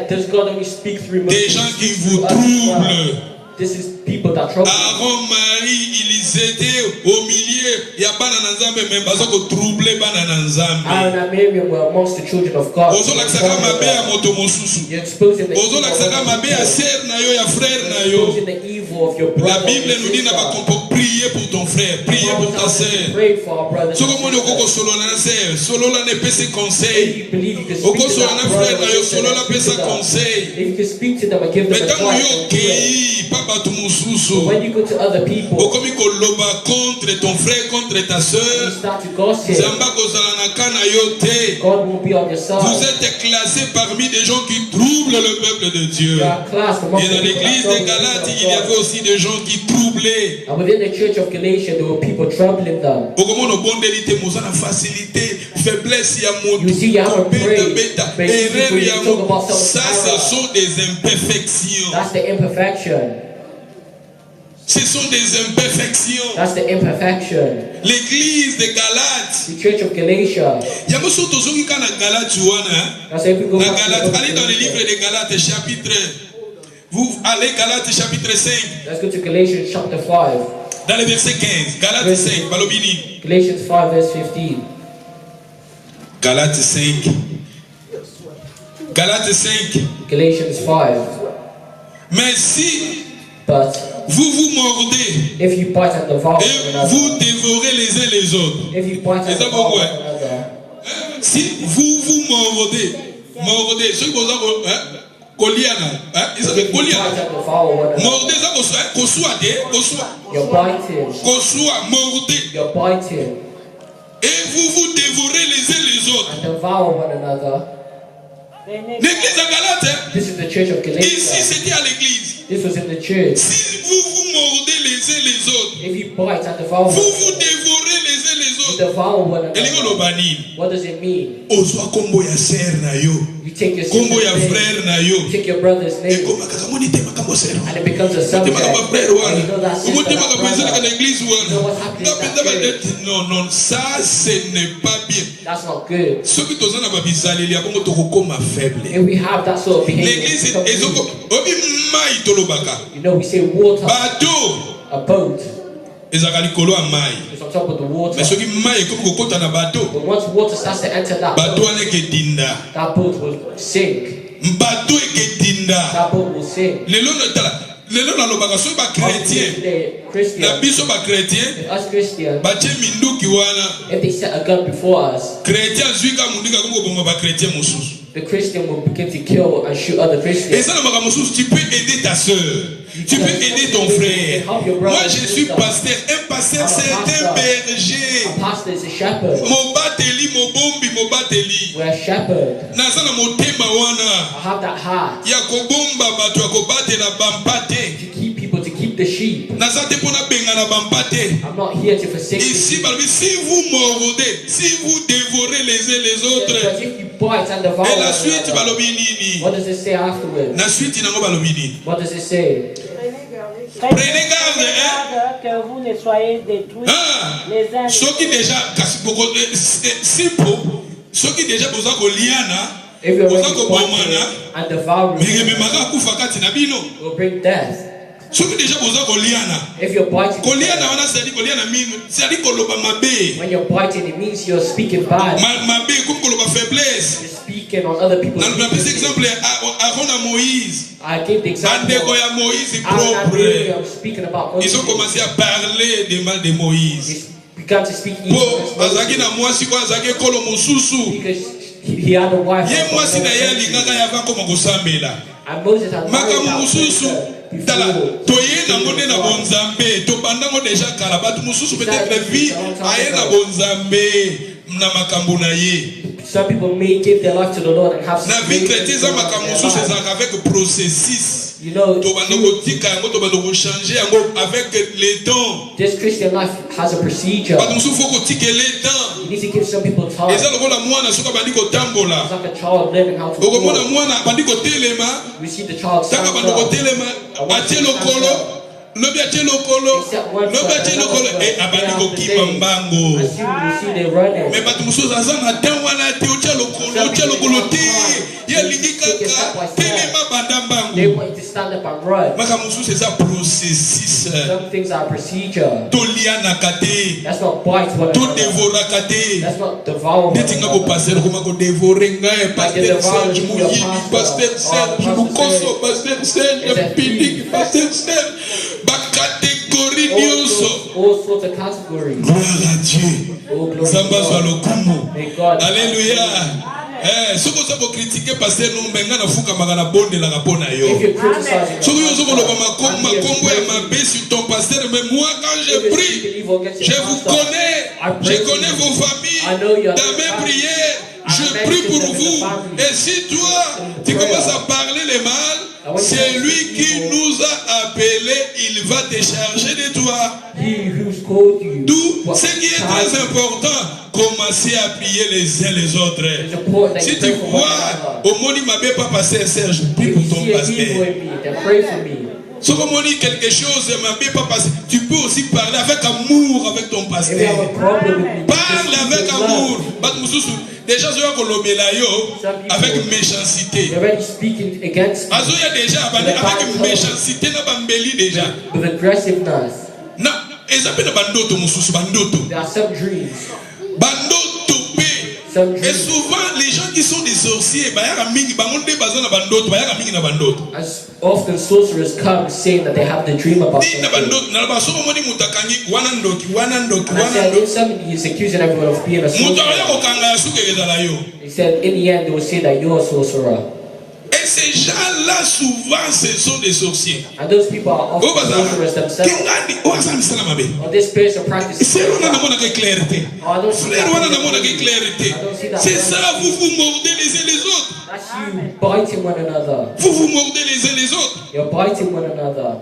does God only speak through Moses? Des gens qui vous troublent. This is people that trouble. Aaron, Marie, ils étaient au milieu. Il y a pas d'anzambe même parce que troubler pas d'anzambe. Aaron and Miriam were amongst the children of God. Ozo la saka mabe ya moto mosusu. Ozo la saka mabe ya sœur na yo ya frère na yo. La Bible nous dit n'a pas qu'on prier pour ton frère, prier pour ta sœur. Ce que moioko solo na sœur, solo la ne peut se conseil. Oko solo na frère na yo, solo la peut se conseil. If you can speak to them and give them advice. When you go to other people, contre ton frère, contre ta soeur, God will be on your side. Vous êtes classés parmi des gens qui troublent le peuple de Dieu. Et dans l'église de Galates, il y avait aussi des gens qui troublaient. And within the church of Galatia, there were people troubling them. You see, you haven't prayed. Ça, ce sont des imperfections. That's the imperfection. Ce sont des imperfections. That's the imperfection. L'église de Galates. The church of Galatia. That's if we go back allez dans le livre de Galates chapitre. Vous allez Galates chapitre 5. Let's go to Galatians chapter 5. Dans le verset 15. Galates 5. Balobini. Galatians 5 verse 15. Galates 5. Galates 5. Galatians 5. Mais si vous vous mordez if you bite and devour et vous dévorez les uns les autres. If you bite and devour one another. Si vous vous mordez, ce que vous avez Koliana, ils ont Koliana. Mordez ça Kosua. You're biting. Kosua, mordez. You're biting. Et vous vous dévorez les uns les autres. And devour one another. L'église à Galate. This is the church of Galatia. Ici c'était à l'église. This was in the church. Si vous vous mordez les uns les autres, if you bite and devour, vous vous dévorez les uns les autres. You devour one another. What does it mean? You take your sister's name. You take your brother's name. And it becomes a subject. And you know that sister, that brother. You know what's happening in that church. Non, ça ce n'est pas bien. That's not good. If we have that sort of behavior, you know, we say water, a boat. It's on top of the water. But once water starts to enter that boat will sink. That boat will sink. lelo na lobaka so ba chrétien na biso ba chrétien ba che minduki wana if they set a gun before us, chrétien zwika mundika ko bomba ba chrétien mususu. the Christian will begin to kill and shoot other Christians. Et ça na maka mususu, tu peux aider ta sœur, tu peux aider ton frère. Moi je suis pasteur, un pasteur c'est un berger. A pastor is a shepherd. Mo bateli mo bombi mo bateli. We're a shepherd. Na sana motema wana. I have that heart Ya ko bomba bato ya ko batela bampate. to keep people, to keep the sheep. Na za te pona benga na bampate. I'm not here to forsake the Ici, sheep. si vous mordez, si vous dévorez les uns les autres, Because if you bite and devour et la one suite, another, balobi nini? what does it say afterwards? La suite, inango balobi nini? What does it say? Prenez garde, hein? que vous ne soyez détruits Ah, les uns ceux qui déjà, simple, ceux qui déjà besoin de liana, If you're besoin already de bomana, biting and devouring, mais me maka kufa kati na bino. it will bring death. Ceux qui déjà besoin de liana, If you're biting, koliana wana c'est-à-dire koliana mino, c'est-à-dire koloba mabe, when you're biting, it means you're speaking bad. mabe comme koloba faiblesse. You're speaking on other people's Na weaknesses. exemple Aaron à Moïse. I gave the example Andeko of ya Moïse Aaron and Miriam propre. speaking about Ils ont Moses. commencé à parler des mal de Moïse. They began to speak evil Po against Moses azaki na mwasi kwa azaki kolo mosusu. because he had a wife. Ye from mwasi na ye another country. alingaka ya vako mokosambela. And Moses had married Makamu that mosusu. person Tala before. toye na ngone na bonzambe. To bandango déjà kala batu mosusu peut-être vie aye na bonzambe na makambo na ye. Some people may give their life to the Lord and have Na vie chrétienne za in makambo their mosusu life. ezaka avec processus. You know, To bandango tika yango to bandango changer yango avec les temps. this Christian life has a procedure. Bato mosusu faut kotika les temps. You need to give some people time. Eza It's lokola mwana soki abandi kotambola. like a child learning how to Okomona walk. mwana abandi kotelema, We see the child taka stand bandi up. kotelema, atie lokolo, lobi atie lokolo, lobi atie lokolo, abandi kokima mbango. As soon as you see they running. Me bato mosusu aza na temps wana te otia lokolo te. Ye alingi kaka telema banda They mbango. want you to stand up and run. Maka mosusu eza processus. Some things are a procedure. Tolianaka te, That's not bite one another. todevoraka te. That's not devour one Neti nga another. pasteur koma kodevore ngai pasteur Serge Mouyini, pasteur Serge Lukoso, pasteur Serge Pidiki, pasteur Serge bakategori nyonso. All sorts of categories. Gloire à Dieu. Oh, glory to Zamba zwa God. lokumu. May God. Alléluia. Soki oza kocritiquer pasteur no menga nafukamaka nabondelaka mpo na If yo. you're criticizing Soki us, oza koloba I'm here to makombo ya pray for you. mabe sur ton pasteur, mais moi quand je prie, je vous connais, je connais vos familles. Dans mes prières, je prie pour vous. Et si toi, tu commences à parler les mal, c'est lui qui nous a appelés, il va te charger de toi. He who's called you. D'où ce qui est très important, commencez à prier les uns les autres. It's important that Si you tu pray for one vois, another. au monde il m'avait pas passé Serge, prie If pour you ton see a evil pasteur. in me, then pray for me. Si on dit quelque chose, m'avait pas passé, tu peux aussi parler avec amour avec ton If you have a pasteur. problem with me, Parle just avec speak with amour. love. Bat mususu, déjà je vais kolobela yo avec méchanceté. You're already speaking against me Azoya déjà avec méchanceté na bambeli déjà. with aggressiveness. Na ezape na bandoto mususu bandoto. There are some dreams. Bandoto pe. Some Et dreams. souvent les gens qui sont des sorciers, bayaka mingi bango nde baza na bandoto, bayaka mingi na bandoto. As often sorcerers come saying that they have the dream about Ni na something. bandoto na baso moni mutakangi wana ndoki And I said, in some he's accusing everyone of being a Mutu aya sorcerer. kokanga ya suke ezala yo. He said, in the end, they will say that you're a sorcerer. Et ces gens-là souvent ce sont des sorciers. And those people are Oh often baza. sorcerers themselves. Kengandi o asa misala mabe. Or this person practices. C'est wana namona que clarté. Oh, I don't see Frère that. wana namona que clarté. C'est ça, vous vous mordez les uns les autres. That's you biting one another. Vous vous mordez les uns les autres. You're biting one another.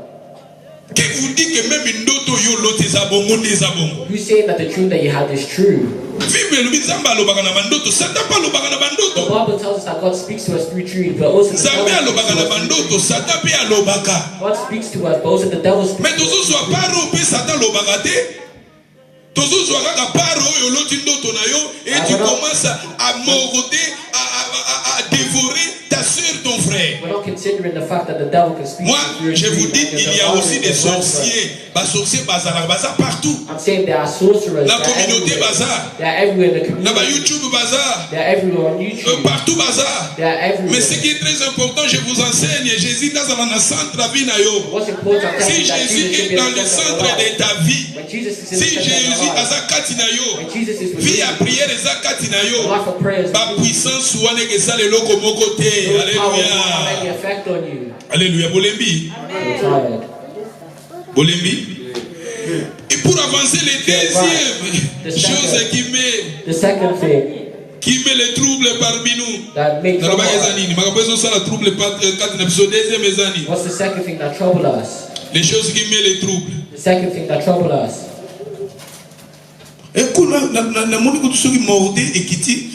Qui vous dit que même ndoto yo lote za bongo nde za bongo. Who's saying that the dream that you had is true? Bible elobi Nzambe alobaka na bandoto, Satan pa alobaka na The bandoto. Bible tells us that God speaks to us through dreams, but also the Nzambe devil alobaka na speaks to us through bandoto, Satan pe alobaka. God speaks to us, but also the devil speaks Mais to us. tozozwa paro pe Satan alobaka te. Tozozwa kaka paro oyo oloti ndoto na yo et tu commences à morder, à dévorer ta soeur, ton frère. We're not considering the fact that the devil can speak. Moi, je vous dis, il y a aussi des sorciers. Les sorciers bazar partout. I'm saying there are sorcerers. La communauté bazar. They are everywhere in the community. Là-bas, YouTube bazar. They are everywhere on YouTube. Partout bazar. They are everywhere. Mais ce qui est très important, je vous enseigne, Jésus dans le centre de la vie. What's important Si Jésus est dans le centre de ta vie, when Jesus is in si the center Jésus of our a sa katinayo, when Jesus is with vie you, à prière et sa katinayo, life of prayer is ba puissance soit ne que ça le loko moko te. have any Alléluia. effect on you. Alléluia. Bolembi. I'm tired. Bolembi. Et pour avancer, le deuxième chose The second thing qui met les troubles parmi nous. that makes trouble What's the second thing that trouble us? Les choses qui mettent les troubles. The second thing that trouble us. Et quand na moni ko soki mordé et kiti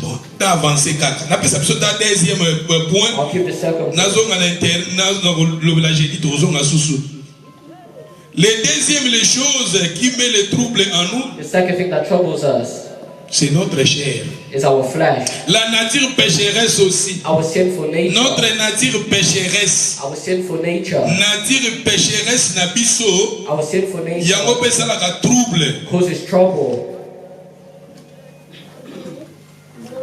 bon ta avancé 4. Na pesa biso ta deuxième point. I'll give the second. Nazonga na interne na j'ai dit tozonga susu. Les deuxième les choses qui met les troubles en nous. The second thing that troubles us. C'est notre chair. Is our flesh. La nature pécheresse aussi. Our sinful nature. Notre nature pécheresse. Our sinful nature. Nature pécheresse na biso. Our sinful nature. Yango pesa la trouble. Causes trouble.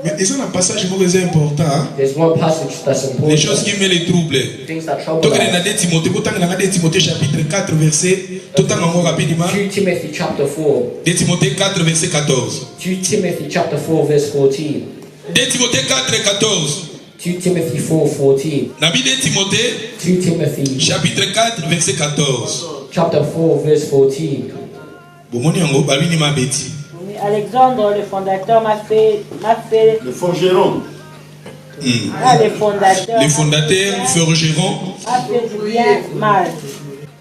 Mais ils ont un passage très important. There's one passage that's important. Les choses qui mettent les troubles. Things that trouble Donc, us. il y a des Timothée. Pourtant, il y a des Timothée chapitre 4, verset. Tout en encore rapidement. 2 Timothy chapter 4. 2 Timothée 4, verset 14. 2 Timothy chapter 4 verse 14. 2 Timothée 4, 14. 2 Timothy 4:14. Nabi 2 Timothée 2 Timothy chapitre 4, verset 14. chapter 4 verse 14. Bomoni yango babini mabeti. Alexandre, le fondateur, m'a fait le forgeron. Les fondateurs, forgerons, a fait du bien mal.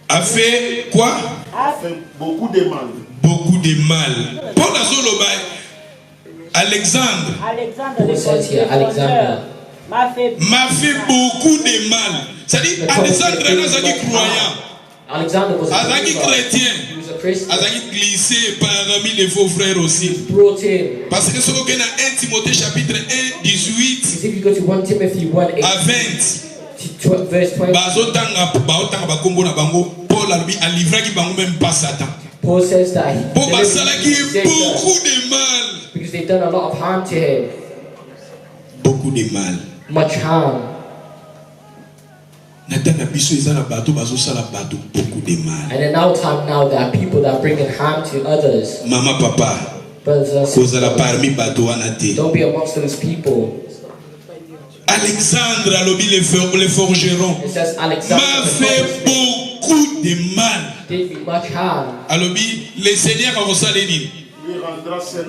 A fait quoi? A fait beaucoup de mal. Beaucoup de mal. Paul Azoloba, Alexandre Le fondateur, m'a fait beaucoup de mal. C'est-à-dire, Alexandre est croyant. Alexander was a chrétien. He was a Christian. Azaki glissé parmi les faux frères aussi. Brought in. Parce que ce qu'on a 1 Timothée chapitre 1, 18 If you go to 1 Timothy 1 à 20. verse 20. Bazotanga bakombo na bango Paul a livré qui bango même pas Satan. Paul says that Pour basalaki beaucoup de mal. because they've done a lot of harm to him. Beaucoup de mal. Much harm. And And in our time now, there are people that are bringing harm to others. Mama, papa, Brothers and sisters, don't be amongst those people. Alexandre le forgeron It says Alexander m'a fait beaucoup de mal. did me much harm. Alobi, le Seigneur a reçu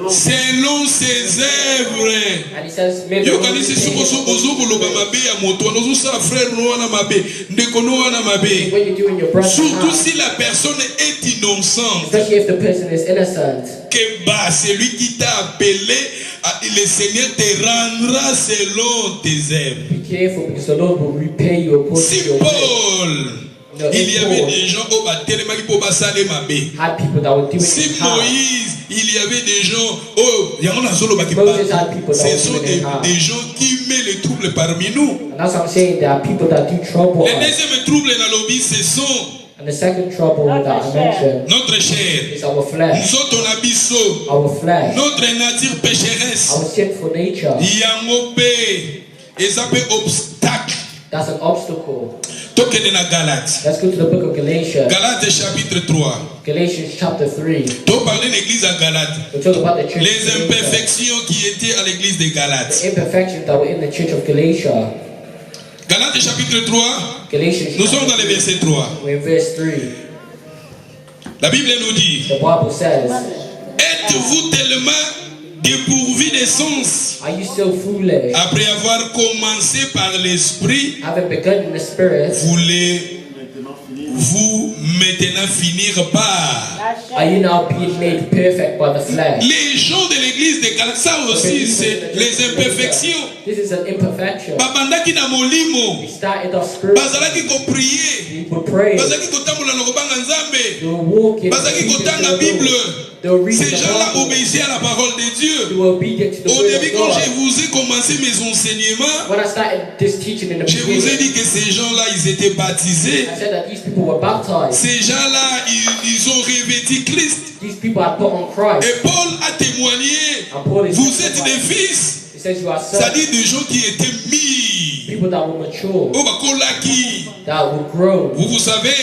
selon ses œuvres. And he says, maybe Yo kanisi suko ozokoloba mabe ya moto ozosala frère no wana mabe ndeko no wana mabe. when you're doing your brother Surtout harm, si la personne est innocente. especially if the person is innocent. Que bah, celui qui t'a appelé, le Seigneur te rendra selon tes œuvres. Be careful because the Lord will repay you according Si to your work. Paul, il y avait des gens au batelema qui pouvaient passer mabe. Had people that were doing Si harm. Moïse, il y avait des gens, oh, il y a un solo qui Moses had people that ce were sont doing harm. des gens qui mettent les troubles parmi nous. And that's what I'm saying. There are people that do trouble Le us. deuxième trouble dans le lobby, ce sont And the second trouble that I mentioned notre chair. is our flesh. Nous autres, on a biso. Our flesh. Notre nature pécheresse. Our sinful nature. Yango pe, ezape obstacle. That's an obstacle. Tokende na Galate. Let's go to the book of Galatians. Galate chapitre 3. Galatians chapter 3. To parler de l'église à Galate. We're talking about the church Les of Galatia. imperfections qui étaient à l'église de Galate. The imperfections that were in the church of Galatia. Galate chapitre 3. Galatians Nous sommes dans le verset 3. We're in verse 3. La Bible nous dit, The Bible says, êtes-vous tellement dépourvus de sens are you so foolish? après avoir commencé par l'esprit, Having begun in the spirit, vous maintenant finir par. are you now being made perfect by the flesh? Les gens de l'église de Galate, ça aussi c'est les imperfections. This is an imperfection. Babandaki na molimo, We started off spiritual. bazalaki ko prier, We were praying. bazalaki ko tambola na kobanga Nzambe, We were walking. bazalaki ko tanga Bible, Ces gens-là obéissaient à la parole de Dieu. Au début, quand je vous ai commencé mes enseignements, je vous ai dit que ces gens-là, ils étaient baptisés. Ces gens-là, ils ont revêtu Christ. Et Paul a témoigné, vous êtes des fils. C'est-à-dire des gens qui étaient mis. Vous savez,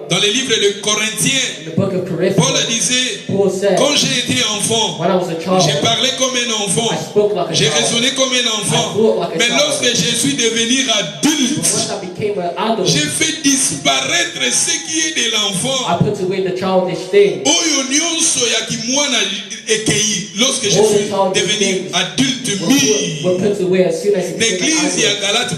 dans les livres de Corinthiens, Paul disait, quand j'ai été enfant, j'ai parlé comme un enfant, j'ai raisonné comme un enfant, mais lorsque je suis devenu adulte, j'ai fait disparaître ce qui est de l'enfant. Lorsque je suis devenu adulte, l'église ya Galate,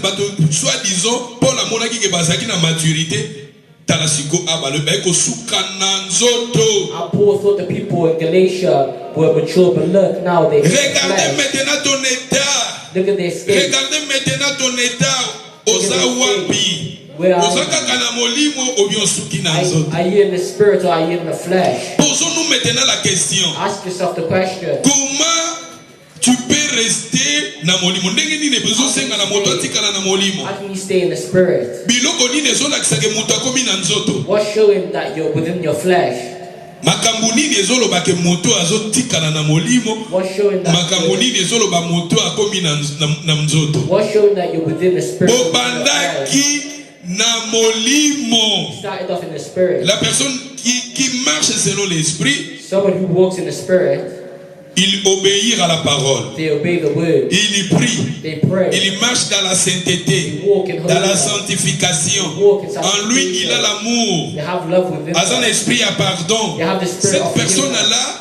soi-disant, Paul a monaki que bazaki na maturité. Talasiko abaloba eko sukana nzoto. Paul thought the people in Galatia were mature, but look now they. Regardez maintenant ton état. Look at their state. Regardez maintenant ton état. Ozawapi. Ozakaka na molimo obi osuki na nzoto. Are you in the spirit or are you in the flesh? Posons-nous maintenant la question. Ask yourself the question. Comment tu peux rester na molimo? Ndenge nini bezo senga na moto atikala na molimo? How can you stay in the spirit? Biloko nini ezolakisa ke moto akomi na nzoto? What's showing that you're within your flesh? Makambo nini ezoloba ke moto azotikala na molimo? Makambo nini ezoloba moto akomi na nzoto? What's showing that you're within the spirit? Bobandaki na molimo. Started off in the spirit. La personne qui marche selon l'esprit, someone who walks in the spirit, il obéit à la parole. They obey the word. Il prie. They pray. Il marche dans la sainteté, dans la sanctification. En lui, il a l'amour. À son esprit, a pardon. Cette personne-là,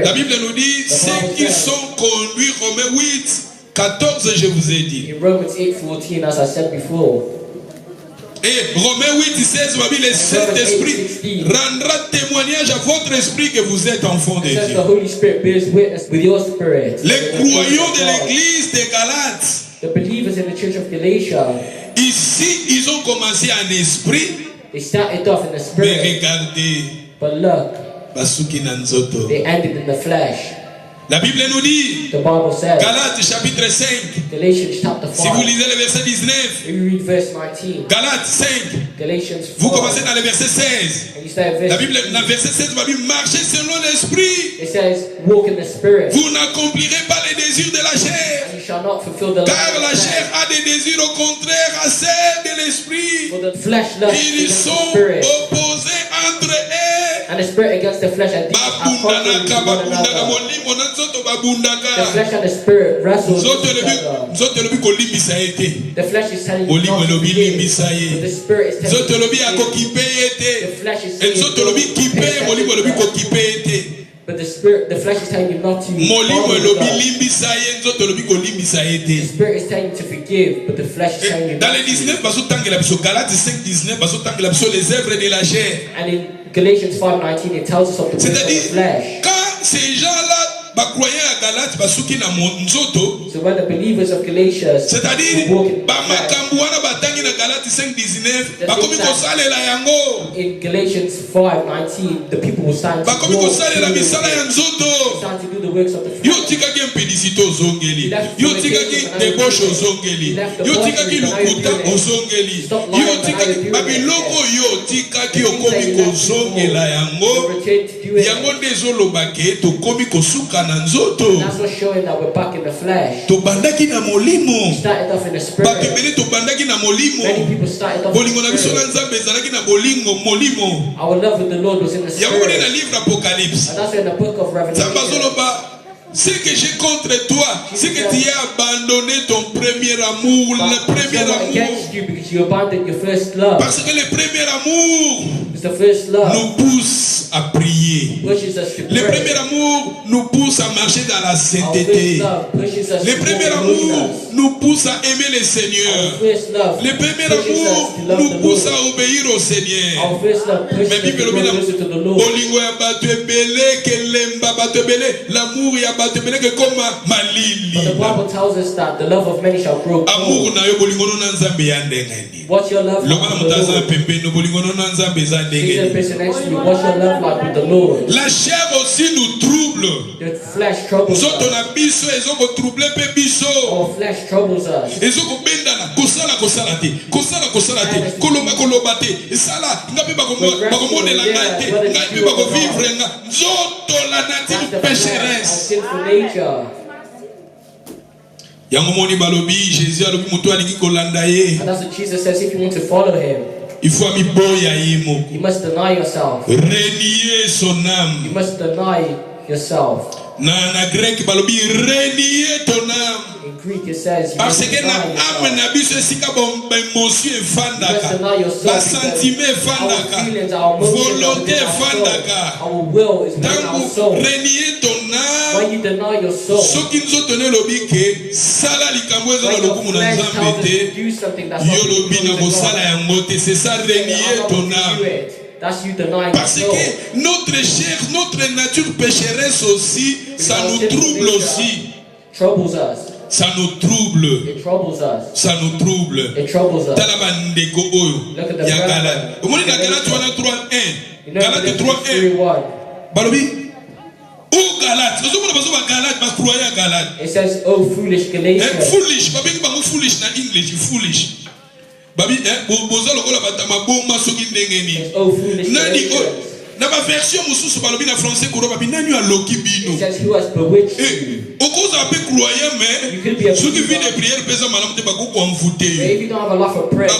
la Bible nous dit, ceux qui sont conduits, Romains 8, 14, je vous ai dit. In Romans 8:14, as I said before. Et Romains 8, 16, le Saint-Esprit rendra témoignage à votre esprit que vous êtes enfant de Dieu. The Holy Spirit bears witness with your spirit. Les croyants de l'église de Galates, the believers in the church of Galatia, ici, ils ont commencé en esprit. They started off in the spirit. Mais regardez, but look, they ended in the flesh. La Bible nous dit, the Bible says, Galates chapitre 5, Galatians chapter 5, si vous lisez le verset 19, you read verse 19, Galates 5, Galatians 4, vous commencez dans le verset 16, la Bible, dans le verset 16, va dire, marchez selon l'esprit, it says, walk in the spirit, vous n'accomplirez pas les désirs de la chair, and you shall not fulfill the car la chair a des désirs au contraire à celle de l'esprit, for the flesh lusts ils against sont the spirit, opposés entre eux, and the spirit against the flesh, and these are contrary to one another. The flesh and the spirit wrestle with each other. The flesh is telling you not to forgive, but the spirit is telling you to forgive. The flesh is saying but the flesh is telling you not to. The spirit is telling you to forgive, but the flesh is telling you not to. And in Galatians 5:19 it tells us of the works of the flesh. Ces gens-là, so when the believers of Galatia, c'est-à-dire, in Galatians 5:19, the people will stand to do the works of the flesh. That's what showing that we're back in the flesh. We started off in the spirit. Many people started off in the spirit. Our love with the Lord was in the spirit. And that's in the book of Revelation. Ce que j'ai contre toi, c'est que tu as abandonné ton premier amour, le premier amour. Parce que le premier amour nous pousse à prier. prier. Le premier amour nous pousse à marcher dans la sainteté. Le premier amour nous pousse à aimer le Seigneur. Le premier amour nous pousse à obéir au Seigneur. Mais Bible bolingo ya bato ebele kelemba bato ebele l'amour ya bato ebele ke koma malili. But the Bible tells us that the love of many shall grow cold. Amour na yo bolingo no na Nzambe ya ndenge ni. What's your love like with the Lord? Jesus person next to you. What's your love like with the Lord? La chair aussi nous trouble. The flesh troubles us. Our flesh troubles us. Sinful nature. And that's what Jesus says, if you want to follow him, you must deny yourself. Renier son âme. You must deny yourself. Na grec balobi renier ton âme. In Greek it says, parce que na âme na biso esika bon émotion efandaka, ba sentiment efandaka, volonté efandaka. Our will is made our soul. Renier ton âme. When you deny your soul, soki nzotone lobi ke sala likambo eza na lokumu na Nzambe te, yo lobi na kosala yango te, c'est ça renier ton âme. That's you denying parce que notre chair, notre nature pécheresse aussi, ça nous trouble aussi. Troubles us. Ça nous trouble. It troubles us. Ça nous trouble. It troubles us. Tala bandeko oyo ya Galate. Omoni na Galate wana 3:1. Galate 3:1. Balobi o Galate. Ozomona bazo ba Galate ba croyant Galate. It says, "Oh foolish Galatians." Foolish. Babengi bango foolish na English, foolish. Babi boza lokola batama boma soki ndenge ni. Oh foolish Galatians. Na ba version mususu balobi na français kuro babi nani aloki bino. It says, "Who has bewitched you?" Okoza pe croyant mais soki vie de prière pesa malamu te bako ko envoûter yo. If you don't have a lot of prayer, you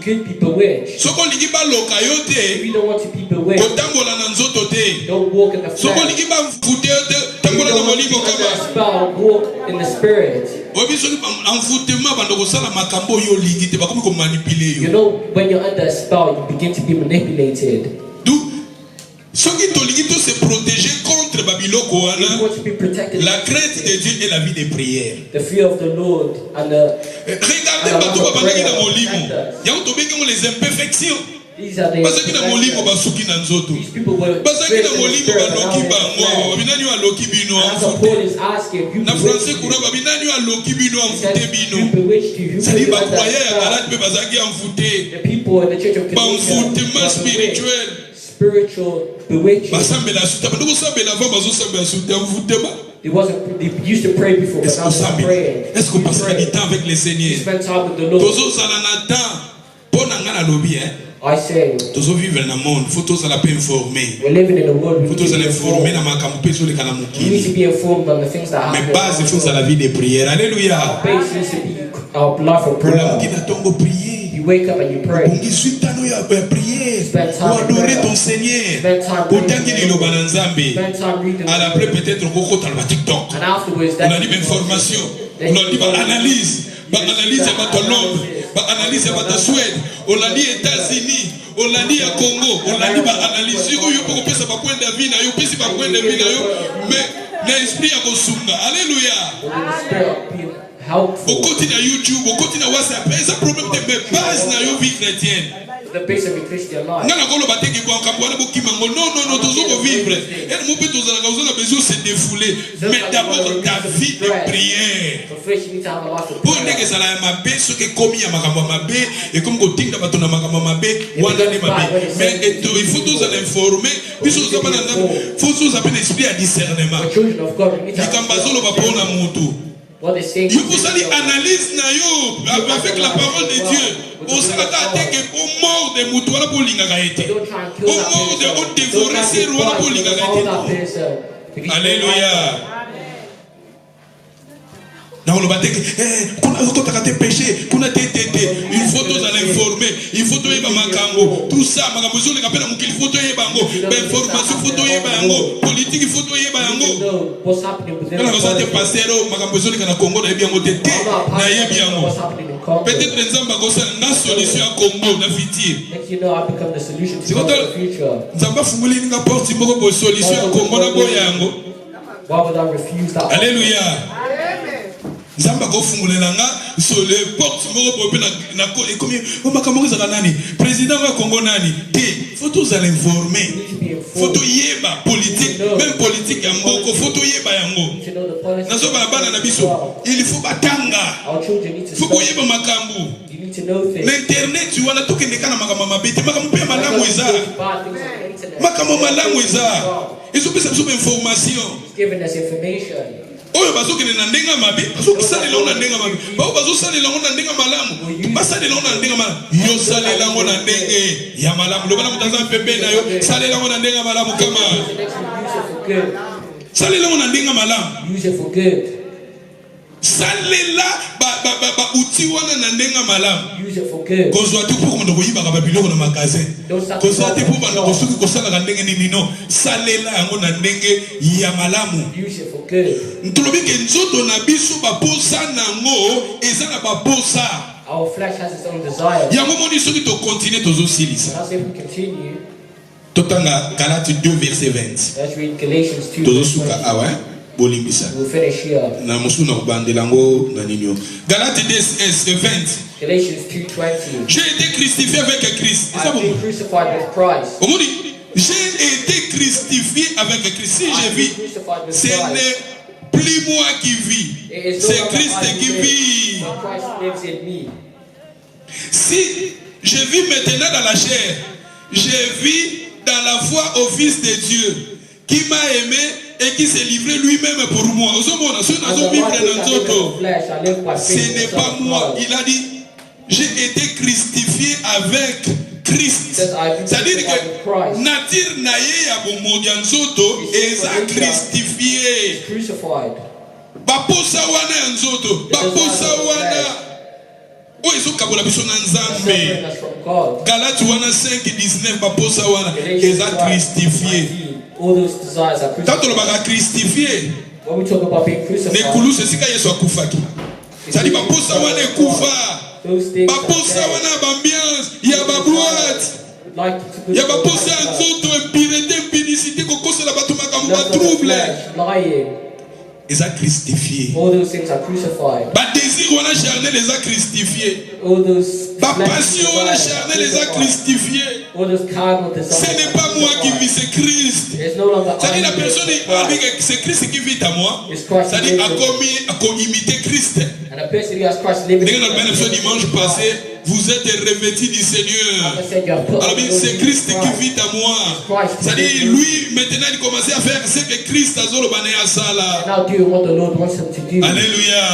could be bewitched. Soko ligi ba loka yo te. If you don't want to be bewitched, kotambola na nzoto te. don't walk in the flesh. Soko ligi ba envoûter yo te. Tambola na molimo kama. Spell, walk in the spirit. Obi soki envoûtement bando ko sala makambo yo ligi te bakomi ko manipuler yo. You know when you're under a spell, you begin to be manipulated. Soki toligi to se protéger contre babiloko wana. La crainte de Dieu et la vie de prière. The fear of the Lord and the regardez bato babandaki na molimo. Yango tobeki ngo les imperfections. Bazaki na molimo basuki na nzoto. Bazaki na molimo baloki bango. Babinani wa loki bino amfute. Na français kura babinani wa loki bino amfute bino. Sali ba croyant ya Galate pe bazaki amfute. Ba amfoutement spirituel. Spiritual bewitching. They used to pray before, but now they're not praying. Est-ce qu'on passe du temps avec le Seigneur? Spend time with the Lord. I say, vivre dans le monde, faut tous la paix informer. We're living in a world. Faut tous informer na makambo pe sur le We need to be informed on the things that happen. Mais base faut la vie de prière. Alléluia. Our base needs to be our life of prayer. You wake up and you pray. Spend time adorer ton Seigneur. Spend time reading. À l'après peut-être qu'on va TikTok. And afterwards, on a dit information. On a dit analyse. Analyse à Londres. Analyse à Suède. On a dit États-Unis. On a dit à Congo. On a dit analyse. Si vous pouvez passer par point de vie, vous pouvez par point de vie, mais l'esprit a Kosunga. Alléluia. Au continue à YouTube, au continue à WhatsApp, c'est un problème de base dans la vie chrétienne. The base of a Christian life. Non, toujours vivre. Et nous pouvons besoin se défouler. Mais d'abord ta vie de prière. Pour que ça ait ma baie, ce qui est commis à ma mabe, et comme qu'on dit dans ma mabe, mais il faut tous l'informer. Il faut tous appeler l'esprit à discernement. Il faut ça analyse avec la parole de Dieu. On s'attend que au mort de Moutoua pour l'ingagaïté. Au mort de haute dévoré, c'est roi pour l'ingagaïté. Alléluia. Non, le bâtiment, qu'on a péché, qu'on a été, il faut tous l'informer. il faut toyer makambo tout ça makambo zo le kapena mukili faut toyer bango information faut toyer bango politique il faut toyer bango kana bazate pasteur makambo zo le kana Congo na bien ngote te na yebi yango peut-être nzamba kosa na solution ya Congo na futur nzamba funguli nga porte moko bo solution ya Congo na boya yango. Why would I refuse that? Alléluia. Nzamba ko fungulela nga sur le porte moko bo na ko ekomi o makambo za nani président wa Congo nani te faut tous aller informer faut to yeba politique même politique ya mboko faut to yeba yango nazo bana na biso il faut batanga faut ko yeba makambo l'internet tu wana tokende kana makambo mabete makambo pe malamu eza makambo malamu eza ils ont besoin d'information giving us information. Oyo bazokende na ndenga mabe bazosalela ona ndenga mabe bao bazosalela ona ndenga malamu basalela ona ndenga malamu yo salela ona ndenge ya malamu lobana mutaza pepe na yo salela ona ndenga malamu kama salela ona ndenga malamu use it for good. salela ba uti wana na ndenga malamu Use it for good. kozwa tu pour ko yiba ka babiloko na magasin kozwa te pour bana kosuki kosala ka ndenge nini no salela yango na ndenge ya malamu. Use it for good. Ntolobi ke nzoto na biso baposa nango eza na baposa. Our flesh has its own desires. Yango moni soki to continue tozosilisa. As if we continue. Totanga Galates 2 verset 20. Let's read Galatians 2. Tozosuka awa bolimbisa. We'll finish here. Na musuna kubandelango na ninyo. Galates 2 20. Galatians 2:20. J'ai été crucifié avec Christ. I've been crucified with Christ. Omoni, j'ai été crucifié avec Christ. Si je vis, ce n'est plus moi qui vis, c'est Christ qui vit. Christ lives in me. Si je vis maintenant dans la chair, je vis dans la foi au Fils de Dieu qui m'a aimé et qui s'est livré lui-même pour moi. Ce n'est pas moi. Il a dit, j'ai été crucifié avec Christ. C'est-à-dire que nature naye ya bomodia nzoto eza crucifié. Baposa wana ya nzoto, baposa wana o ezo kabola biso na Nzambe. Galates wana 5:19 baposa wana eza crucifié. Tant on va crucifié. When we talk about being crucified, ne kulusi sika Yesu akufaki. C'est-à-dire baposa wana ekufa. Baposa wana bambiance ya babloite. Ya baposa nzoto impurité impunicité kokosa la bato makambo ba trouble. Ils ont crucifié. All those things are crucified. Ba désir wana charnel les a crucifié. All those ba passion wana charnel les a crucifié. All those carnal desires. Ce n'est pas moi qui vis, c'est Christ. It's no longer c'est-à-dire la personne c'est Christ qui vit à moi. C'est-à-dire à imiter Christ. And a person who has Christ living. Dimanche passé, vous êtes revêtis du Seigneur. Alors c'est Christ qui vit à moi. C'est-à-dire lui maintenant il commençait à faire ce que Christ a zolo bané à sala. Now do what the Lord wants him to do. Alléluia.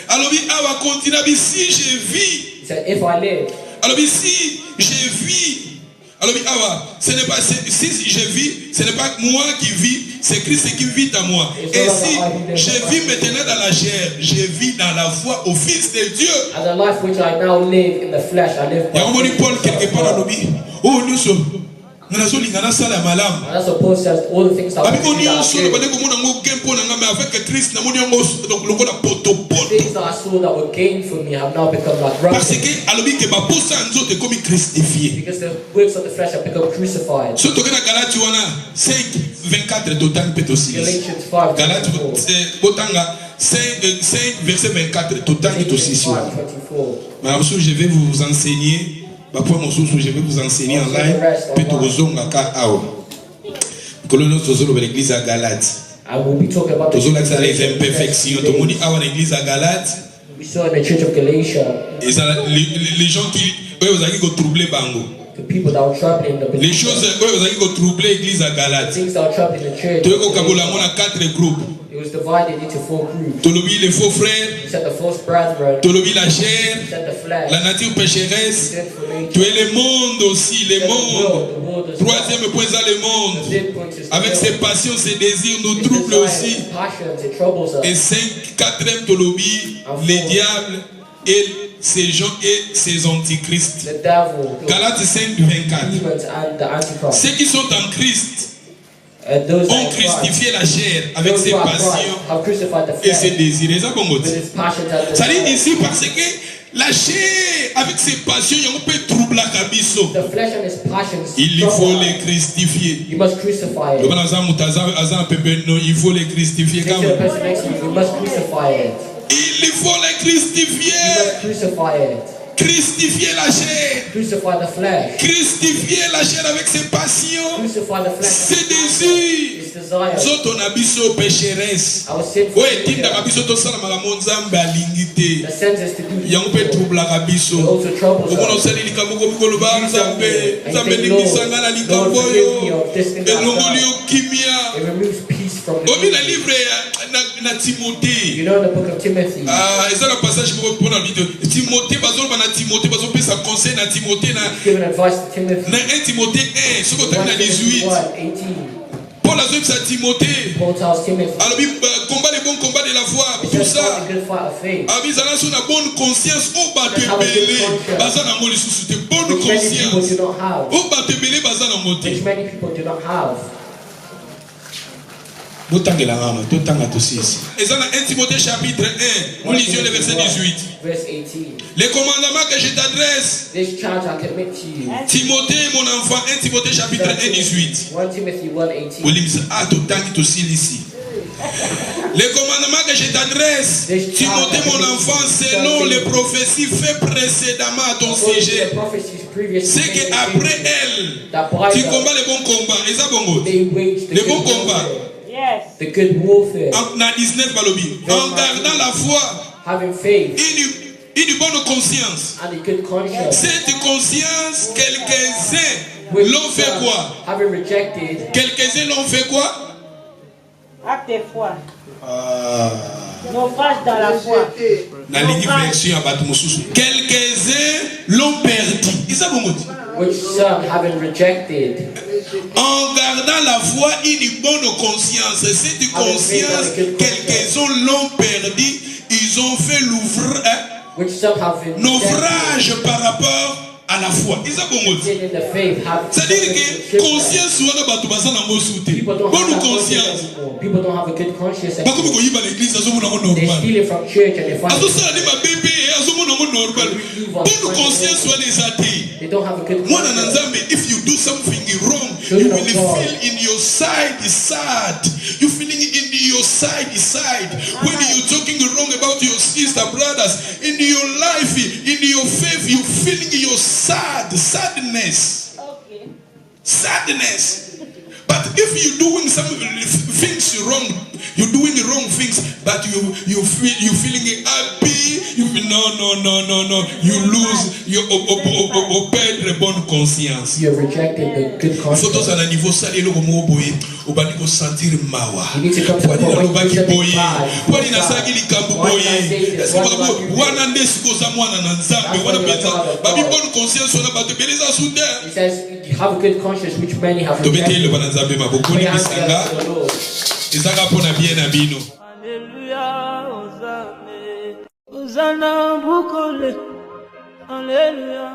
Alors awa continue si je vis. If I live. Alors si je vis. Alors awa ce n'est pas si je vis, ce n'est pas moi qui vis, c'est Christ qui vit à moi. Et si je vis maintenant dans la chair, je vis dans la foi au Fils de Dieu. And the life which I now live in the flesh, I live by the Paul quelque part à l'obi. Oh nous sommes. And that's what Paul says, all the things that we do things that I saw that were gained for me have now become like rubbish. Because the works of the flesh have become crucified. Galatians 5, Galates 5 verset 24 total est aussi sûr. Je vais vous enseigner. Je vais vous enseigner en live. L'église à Galates. I will be talking about les imperfections. Tout le monde a l'église à Galates. We saw in the church of Galatia. Les gens qui ont troublé Bango. The people that were troubling the les choses qui ont troublé l'église à Galates. Things that were troubling the church. Tu as 4 groupes. It was divided into 4 groups. Tolobi les faux frères. You said the false brethren. Tolobi la chair. You said the flesh. La nature pécheresse. Tu es le monde aussi, le monde. Troisième point, c'est le monde. Avec ses passions, ses désirs, nos troubles aussi. Et 4e Tolobi, les diables et ces gens et ces antichrists. The devil, Galates 5, the 24. demons and the Antichrist. Ceux qui sont en Christ Those that ont are Christ, crucifié la chair avec those ses who are Christ, passions have crucified the et ses flesh désirs. with its passions and Ça dit desires. ici parce que la chair avec ses passions, il y a un peu trouble à Kabiso. The flesh and its passions, Il faut trouble les us. crucifier. You must crucify it. Il faut les crucifier. Next to the person next to you, you must crucify it. Il faut les You crucifier. must crucify it. Crucifier la chair. Crucify the flesh. Crucifier la chair avec ses passions, Crucify the flesh. ses désirs. Its desires. Zoto na biso pécheresse. Our sinful Oye tinda nature. kabiso tosala makambo nzambe alingi te. The sense is to do Yango pe troublaka biso. it also troubles Omona us. osali likambo komi koloba nzambe limbisanga na likambo Lord, oyo forgive me of this thing I've elongoli done. okimia. It removes peace from the Omi na people. livre na Timothée. You know in the book of Timothy, Eza na passage moko mpona video. Timothée bazoloba na Timothée bazopesa conseil na Timothée na giving advice to Timothy. na 1 Timothée 1 soki otali 1 na Timothy 18 1:18. Paul azobisa Timothée Paul tells Timothy, alobi combat le bon combat de la foi he pour says, fight ça the good fight of faith. abizala so na bonne conscience oyo bato Have a good ebele conscience. baza nango lisusu te bonne Which many people conscience do not have. oyo bato ebele baza nango Which te many people do not have. botangelanga totanga tosisi eza na 1 Timothée chapitre 1 nous lisions le verset 18 Verse 18. les commandements que je t'adresse This charge I commit to you. Timothée mon enfant 1 Timothée chapitre 1 18 1 Timothy 1:18. olimisa totangi tosilisi les commandements que je t'adresse, Timothée mon enfant, selon les prophéties faites précédemment à ton sujet, c'est qu'après elle, tu combats le bon combat. Et ça, bongo. Le bon combat. Yes. The good warfare. En 19 balobi. En gardant la foi, Having faith une bonne conscience. and a good conscience. Cette conscience, quelques-uns l'ont fait quoi? Having rejected. Quelques-uns l'ont fait quoi? Acte de foi. Naufrage dans la foi. Quelques-uns l'ont perdu. Which some having rejected. En gardant la foi, une bonne conscience. Cette conscience, quelques-uns l'ont perdu. Ils ont fait l'ouvrage par rapport à la foi. C'est-à-dire que conscience soit dans bato baza na mosuté. Bonne conscience. People don't have a good conscience. Bako biko yiba l'église azomona ngo They normal. steal it from church and they find Azo sala ni mabebe azomona ngo normal. Bonne conscience soit les athées. they don't have a good Mwana na conscience. Nzambe, if you do something wrong, you will feel in your side sad. You feeling in your side sad. When you're talking wrong about your sister, brothers, in your life, in your faith, you feeling your sadness. Okay. Sadness. But if you're doing some things wrong, you're doing the wrong things, but you feeling happy. No. You lose your perdre bonne conscience. You have rejected the good conscience. Photos à un niveau salé comme au boy, au bani ko sentir mawa. You need to come to the point where you Boy, boy. na sagi likambo boy. Est-ce que wana ndesiko za mwana na Nzambe wana penza. Babi bonne conscience wana bato beleza souda. He says you have a good conscience which many have Tobete le rejected. bana Nzambe mabokoni bisanga. Ezaka pona bien na bino. Alléluia, Hosanna, Hosanna, Bukole, Alléluia.